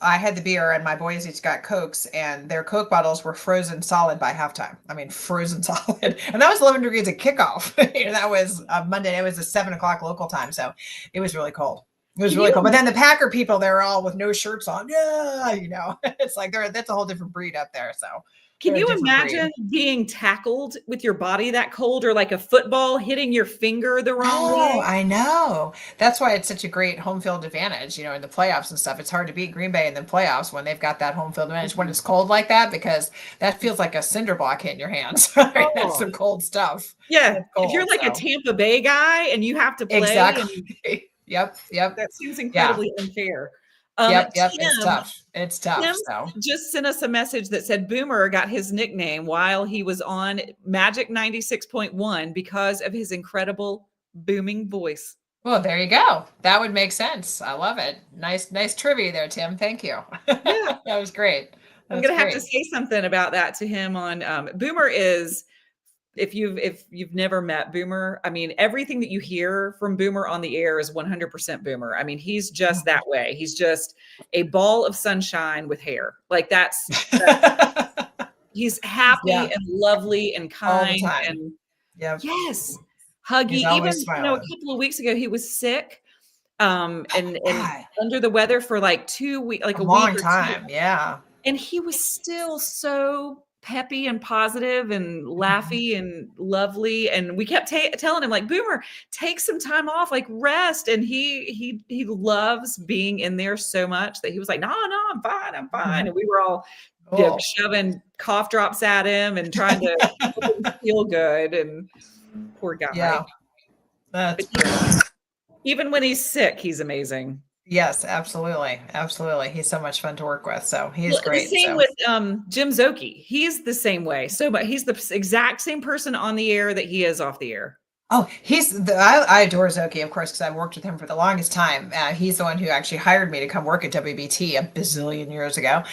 I had the beer and my boys each got Cokes, and their Coke bottles were frozen solid by halftime. I mean, frozen solid. And that was 11 degrees at kickoff. That was Monday. It was a 7:00 local time. So it was really cold. It was really cold. But then the Packer people, they were all with no shirts on. Yeah, it's like that's a whole different breed up there. So can you imagine being tackled with your body that cold, or like a football hitting your finger the wrong way? I know. That's why it's such a great home field advantage, in the playoffs and stuff. It's hard to beat Green Bay in the playoffs when they've got that home field advantage when it's cold like that, because that feels like a cinder block hitting your hands. Right? That's some cold stuff. Yeah. Cold, if you're like a Tampa Bay guy and you have to play. Exactly. Yep. That seems incredibly unfair. Yep. Tim, It's tough. Tim So just sent us a message that said Boomer got his nickname while he was on Magic 96.1 because of his incredible booming voice. Well, there you go. That would make sense. I love it. Nice trivia there, Tim. Thank you. Yeah. That was great. I'm going to have to say something about that to him on Boomer is, if you've never met Boomer, I mean, everything that you hear from Boomer on the air is 100% Boomer. I mean, he's just that way. He's just a ball of sunshine with hair. Like that's he's happy and lovely and kind and yes, huggy. Even a couple of weeks ago, he was sick and under the weather for like 2 weeks, like a long week or time. two. Yeah, and he was still so peppy and positive and laughy and lovely, and we kept telling him, like, Boomer, take some time off, like rest. And he loves being in there so much that he was like, no, I'm fine. And we were all shoving cough drops at him and trying to make him feel good. And poor guy. Yeah, that's even when he's sick, he's amazing. Yes, absolutely. He's so much fun to work with. So he's great. The same with Jim Zoki. He's the same way. But he's the exact same person on the air that he is off the air. Oh, I adore Zoki, of course, because I worked with him for the longest time. He's the one who actually hired me to come work at WBT a bazillion years ago.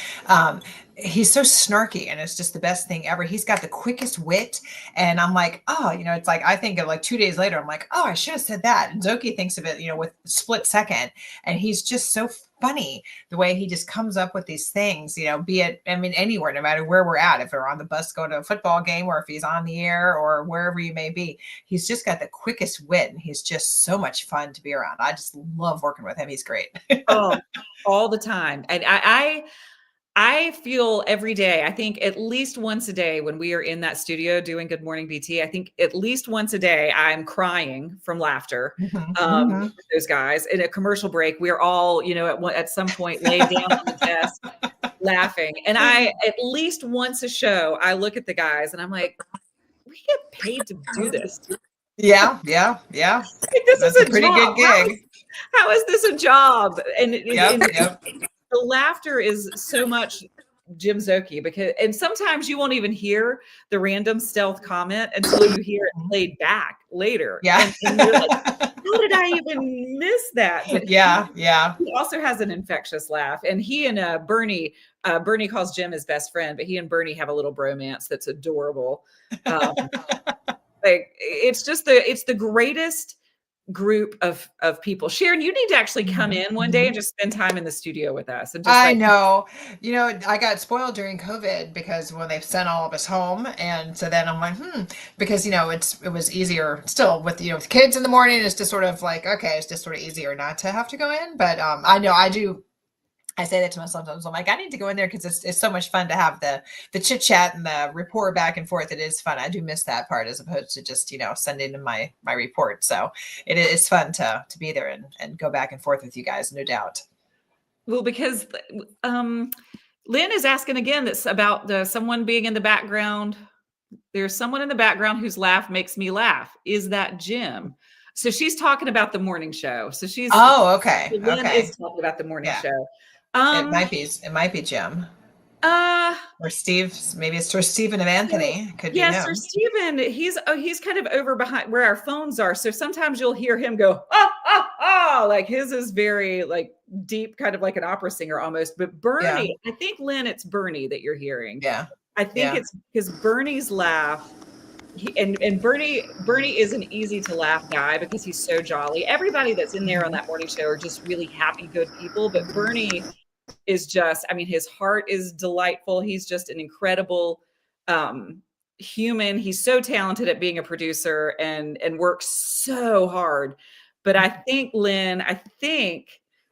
He's so snarky, and it's just the best thing ever. He's got the quickest wit, and I'm like, it's like I think of like 2 days later, I'm like, I should have said that. And Zoki thinks of it, with split second, and he's just so funny the way he just comes up with these things, be it, anywhere, no matter where we're at, if we're on the bus going to a football game, or if he's on the air, or wherever you may be, he's just got the quickest wit, and he's just so much fun to be around. I just love working with him. He's great. All the time. And I feel every day, I think at least once a day when we are in that studio doing Good Morning BT, I think at least once a day I'm crying from laughter with those guys. In a commercial break, we're all, at some point laid down on the desk laughing. And at least once a show, I look at the guys and I'm like, we get paid to do this. Yeah. This is a pretty job. Good gig. How is this a job? And Yep. The laughter is so much Jim Zoki, and sometimes you won't even hear the random stealth comment until you hear it played back later. Yeah. And you're like, how did I even miss that? But yeah. He also has an infectious laugh. And he and Bernie calls Jim his best friend, but he and Bernie have a little bromance that's adorable. Like it's the greatest group of people. Sharon, you need to actually come in one day and just spend time in the studio with us. And just I know, I got spoiled during COVID because when they sent all of us home, and so then I'm like, because it was easier still with with kids in the morning. It's just sort of like, okay, it's just sort of easier not to have to go in. But I know I do. I say that to myself sometimes. I'm like, I need to go in there because it's so much fun to have the chit chat and the report back and forth. It is fun. I do miss that part as opposed to just sending in my report. So it is fun to be there and go back and forth with you guys, no doubt. Well, because Lynn is asking again that's about someone being in the background. There's someone in the background whose laugh makes me laugh. Is that Jim? So she's talking about the morning show. So she's okay. Lynn is talking about the morning show. It might be Jim. Or Steve. Maybe it's Sir Stephen and Anthony. Could be him. Sir Stephen. He's kind of over behind where our phones are. So sometimes you'll hear him go, like his is very like deep, kind of like an opera singer almost. But Bernie, I think Lynn, it's Bernie that you're hearing. Yeah. I think it's because Bernie's laugh. And Bernie is an easy to laugh guy because he's so jolly. Everybody that's in there on that morning show are just really happy, good people. But Bernie is just, I mean, his heart is delightful. He's just an incredible human. He's so talented at being a producer and works so hard. But I think, Lynn,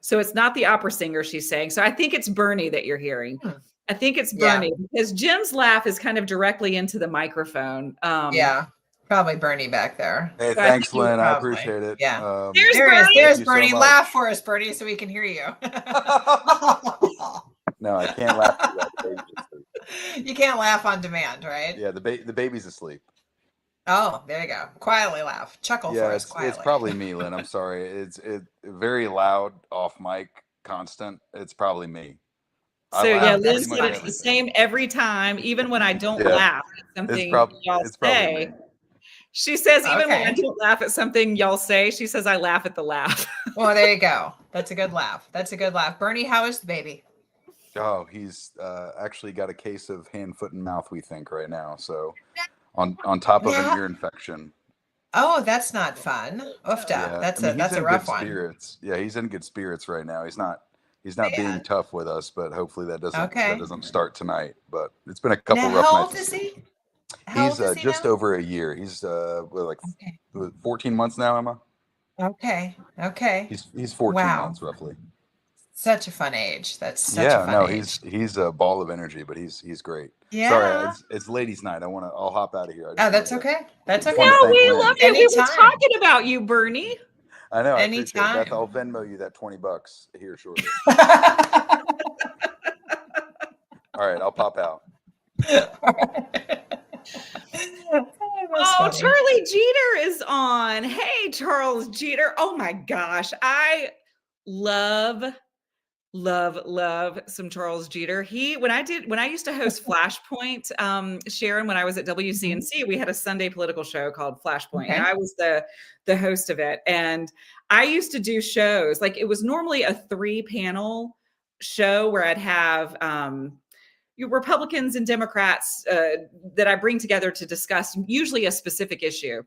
so it's not the opera singer she's saying. So I think it's Bernie that you're hearing. I think it's Bernie because Jim's laugh is kind of directly into the microphone. Yeah, probably Bernie back there. Hey, So thanks, Lynn. I Probably. appreciate it. Yeah. There's There's Thank you so Bernie. much. Laugh for us, Bernie, so we can hear you. No, I can't laugh. At that. The baby's asleep. You can't laugh on demand, right? Yeah, the baby's asleep. Oh, there you go. Quietly laugh. Chuckle for Yeah, us it's quietly. probably me, Lynn. I'm sorry. It's very loud, off mic, constant. It's probably me. So yeah, Lynn that's said fine. it's the same every time, even when I don't Yeah. laugh at something y'all It's probably say. me. She says even when I Okay. don't laugh at something y'all say, she says I laugh at the laugh. Well, there you go. That's a good laugh. That's a good laugh. Bernie, how is the baby? Oh, he's actually got a case of hand, foot, and mouth, we think, right now. So on top of Yeah. an ear infection. Oh, that's not fun. Oofda. Yeah, That's I mean, that's he's a in rough good one. spirits. Yeah, he's in good spirits right now. He's not being Man. tough with us, but hopefully that Okay. doesn't start tonight. But it's been a couple Now, rough how nights. old is he? He's just now? over a year. He's like Okay. 14 months now, Emma. Okay. Okay. He's 14 Wow. months roughly. Such a fun age. That's such a fun No, age. he's a ball of energy, but he's great. Yeah. Sorry, it's ladies' night. I'll hop out of here. Oh, that's okay. That's just okay. wanted to No, thank we Lynn. love you. We were Anytime. talking about you, Bernie. I know. I appreciate it. Anytime. Beth, I'll Venmo you that $20 here shortly. All right, I'll pop out. Oh, Charlie Jeter is on. Hey, Charles Jeter. Oh my gosh. I love some Charles Jeter. When I used to host Flashpoint, Sharon, when I was at WCNC, we had a Sunday political show called Flashpoint, Okay. and I was the host of it. And I used to do shows like it was normally a 3-panel show where I'd have Republicans and Democrats that I bring together to discuss usually a specific issue.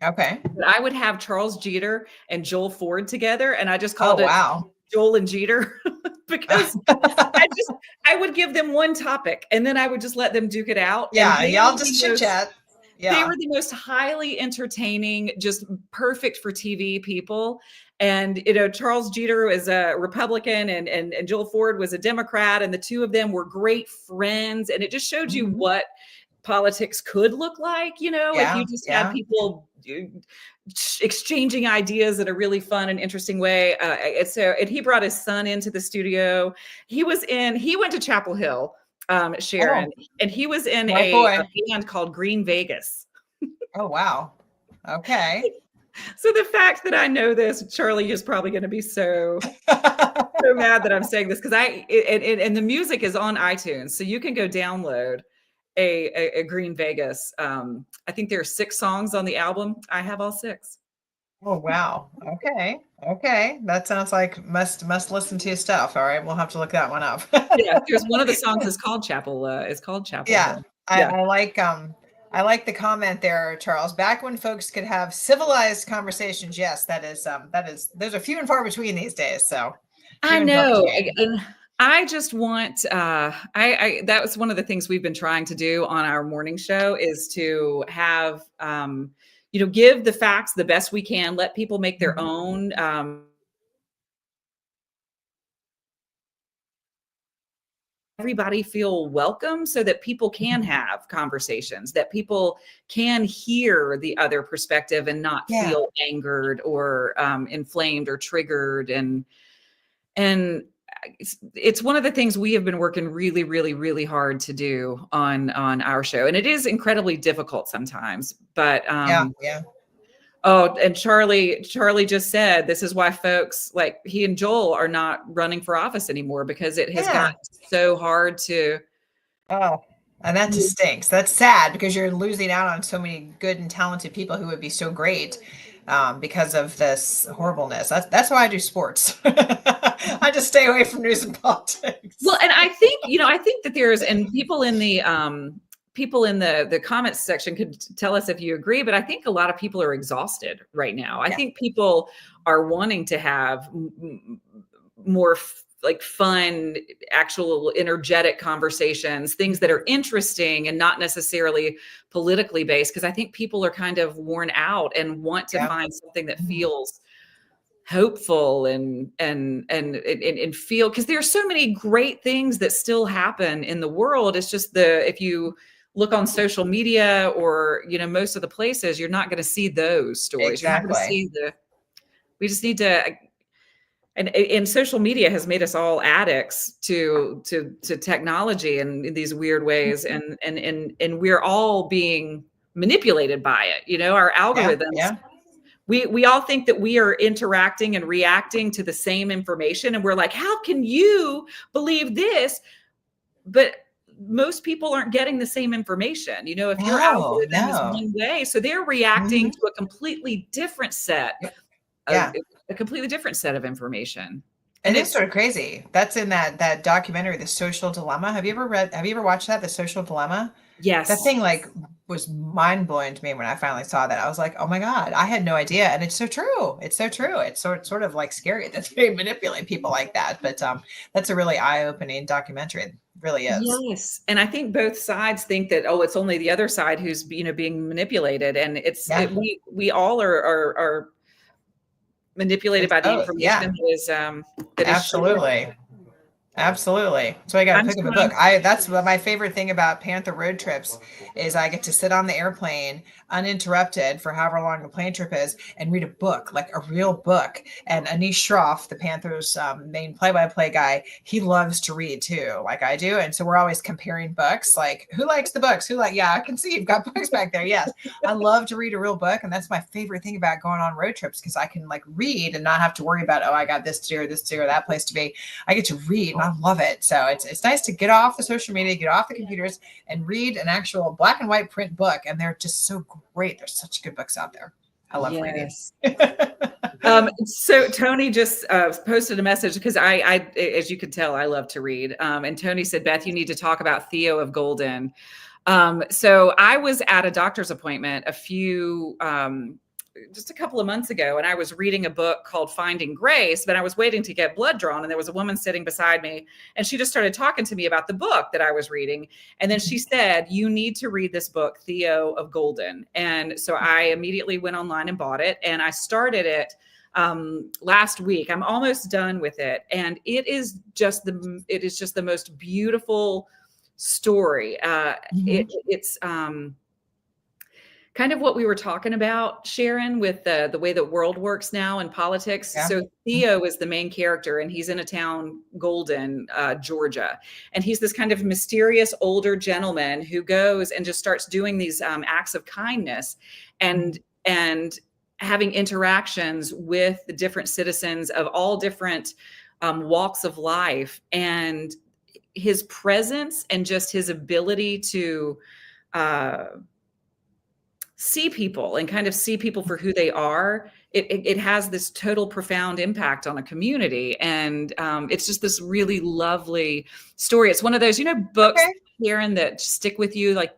Okay. But I would have Charles Jeter and Joel Ford together, and I just called it wow. Joel and Jeter because I would give them one topic and then I would just let them duke it out. Yeah, And they y'all were the just chit chat. They Yeah. were the most highly entertaining, just perfect for TV people. And Charles Jeter was a Republican and Joel Ford was a Democrat, and the two of them were great friends. And it just showed you what politics could look like, if you just had people exchanging ideas in a really fun and interesting way. And he brought his son into the studio. He went to Chapel Hill, Sharon, and he was in a band called Green Vegas. Oh, wow. Okay. So the fact that I know this, Charlie is probably going to be so mad that I'm saying this because and the music is on iTunes, so you can go download a Green Vegas. I think there are 6 songs on the album. I have all 6. Oh, wow. Okay. That sounds like must listen to your stuff. All right. We'll have to look that one up. Yeah. There's one of the songs is called Chapel. Yeah. I like the comment there, Charles. Back when folks could have civilized conversations. Yes, there's a few and far between these days. So I know. And I just want, that was one of the things we've been trying to do on our morning show is to have, give the facts the best we can, let people make their own, everybody feel welcome so that people can have conversations, that people can hear the other perspective and not feel angered or inflamed or triggered. And it's one of the things we have been working really, really, really hard to do on our show. And it is incredibly difficult sometimes, but oh, and Charlie just said, this is why folks like he and Joel are not running for office anymore because it has gotten so hard to. Oh, and that just stinks. That's sad because you're losing out on so many good and talented people who would be so great because of this horribleness. That's why I do sports. I just stay away from news and politics. Well, and I think that there's, and people in the comments section could tell us if you agree, but I think a lot of people are exhausted right now. I think people are wanting to have more like fun, actual energetic conversations, things that are interesting and not necessarily politically based. Because I think people are kind of worn out and want to find something that feels hopeful and feel, because there are so many great things that still happen in the world. It's just if you look on social media or, most of the places, you're not going to see those stories. You're not going to see we just need to, and social media has made us all addicts to technology in these weird ways. And we're all being manipulated by it. Our algorithms, we all think that we are interacting and reacting to the same information. And we're like, how can you believe this? But most people aren't getting the same information. If your algorithm is one way, so they're reacting to a completely different set a completely different set of information. And it's sort of crazy. That's in that documentary, The Social Dilemma. Have you ever watched that, The Social Dilemma? Yes. That thing was mind blowing to me when I finally saw that. I was like, oh my God, I had no idea. And it's so true. It's so true. It's sort of like scary that they manipulate people like that. But that's a really eye-opening documentary. It really is. Yes. And I think both sides think that, it's only the other side who's, being manipulated. And we all are manipulated by the information that absolutely. Absolutely. So I got to pick up a book. That's my favorite thing about Panther road trips is I get to sit on the airplane uninterrupted for however long the plane trip is and read a book, like a real book. And Anish Shroff, the Panthers main play-by-play guy, he loves to read too, like I do. And so we're always comparing books. Like, who likes the books? I can see you've got books back there. Yes. I love to read a real book. And that's my favorite thing about going on road trips, because I can read and not have to worry about, I got this to do or that place to be. I get to read. I love it. So it's nice to get off the social media, get off the computers, and read an actual black and white print book. And they're just so great. There's such good books out there. I love reading. So Tony just posted a message, because I, as you can tell, I love to read. And Tony said, Beth, you need to talk about Theo of Golden. So I was at a doctor's appointment just a couple of months ago, and I was reading a book called Finding Grace, but I was waiting to get blood drawn, and there was a woman sitting beside me, and she just started talking to me about the book that I was reading. And then she said, you need to read this book, Theo of Golden. And so I immediately went online and bought it, and I started it last week. I'm almost done with it. And it is just the most beautiful story. It's kind of what we were talking about, Sharon, with the way the world works now in politics. Yeah. So Theo is the main character, and he's in a town, Golden, Georgia. And he's this kind of mysterious older gentleman who goes and just starts doing these acts of kindness and having interactions with the different citizens of all different walks of life. And his presence and just his ability to see people and kind of see people for who they are, it has this total profound impact on a community. And it's just this really lovely story. It's one of those, books, Karen, that stick with you, like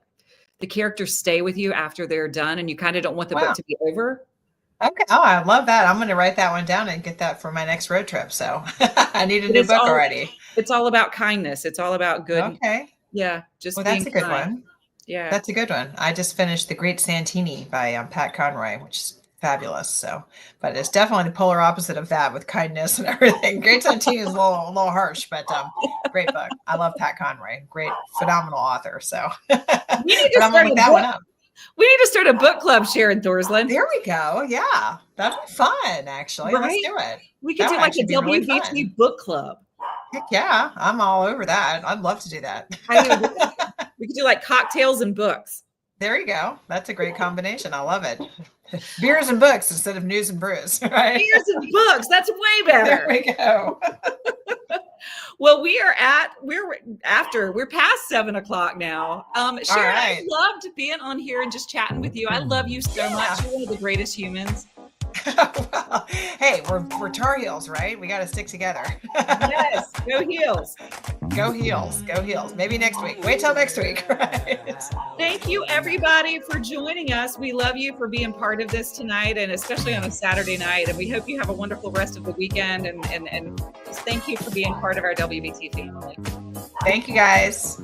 the characters stay with you after they're done, and you kind of don't want the book to be over. Okay. Oh, I love that. I'm going to write that one down and get that for my next road trip. So I need a new book already. It's all about kindness. It's all about good. Okay. Yeah. Just that's a good one. Yeah. That's a good one. I just finished The Great Santini by Pat Conroy, which is fabulous. So, but it's definitely the polar opposite of that with kindness and everything. Great Santini is a little harsh, but great book. I love Pat Conroy. Great, phenomenal author. So I'm going to look that one up. We need to start a book club, Sharon Thorsland. There we go. Yeah. That'd be fun, actually. Right? Let's do it. We could do like a WBT book club. Heck yeah. I'm all over that. I'd love to do that. We could do like cocktails and books. There you go. That's a great combination. I love it. Beers and books instead of news and brews. Right? Beers and books. That's way better. There we go. Well, we're past 7 o'clock now. Sharon, I loved being on here and just chatting with you. I love you so much. You're one of the greatest humans. Well, hey, we're Tar Heels, right? We got to stick together. Yes, go Heels. Go Heels. Go Heels. Maybe next week. Wait till next week. Right? Thank you, everybody, for joining us. We love you for being part of this tonight, and especially on a Saturday night. And we hope you have a wonderful rest of the weekend. And thank you for being part of our WBT family. Thank you, guys.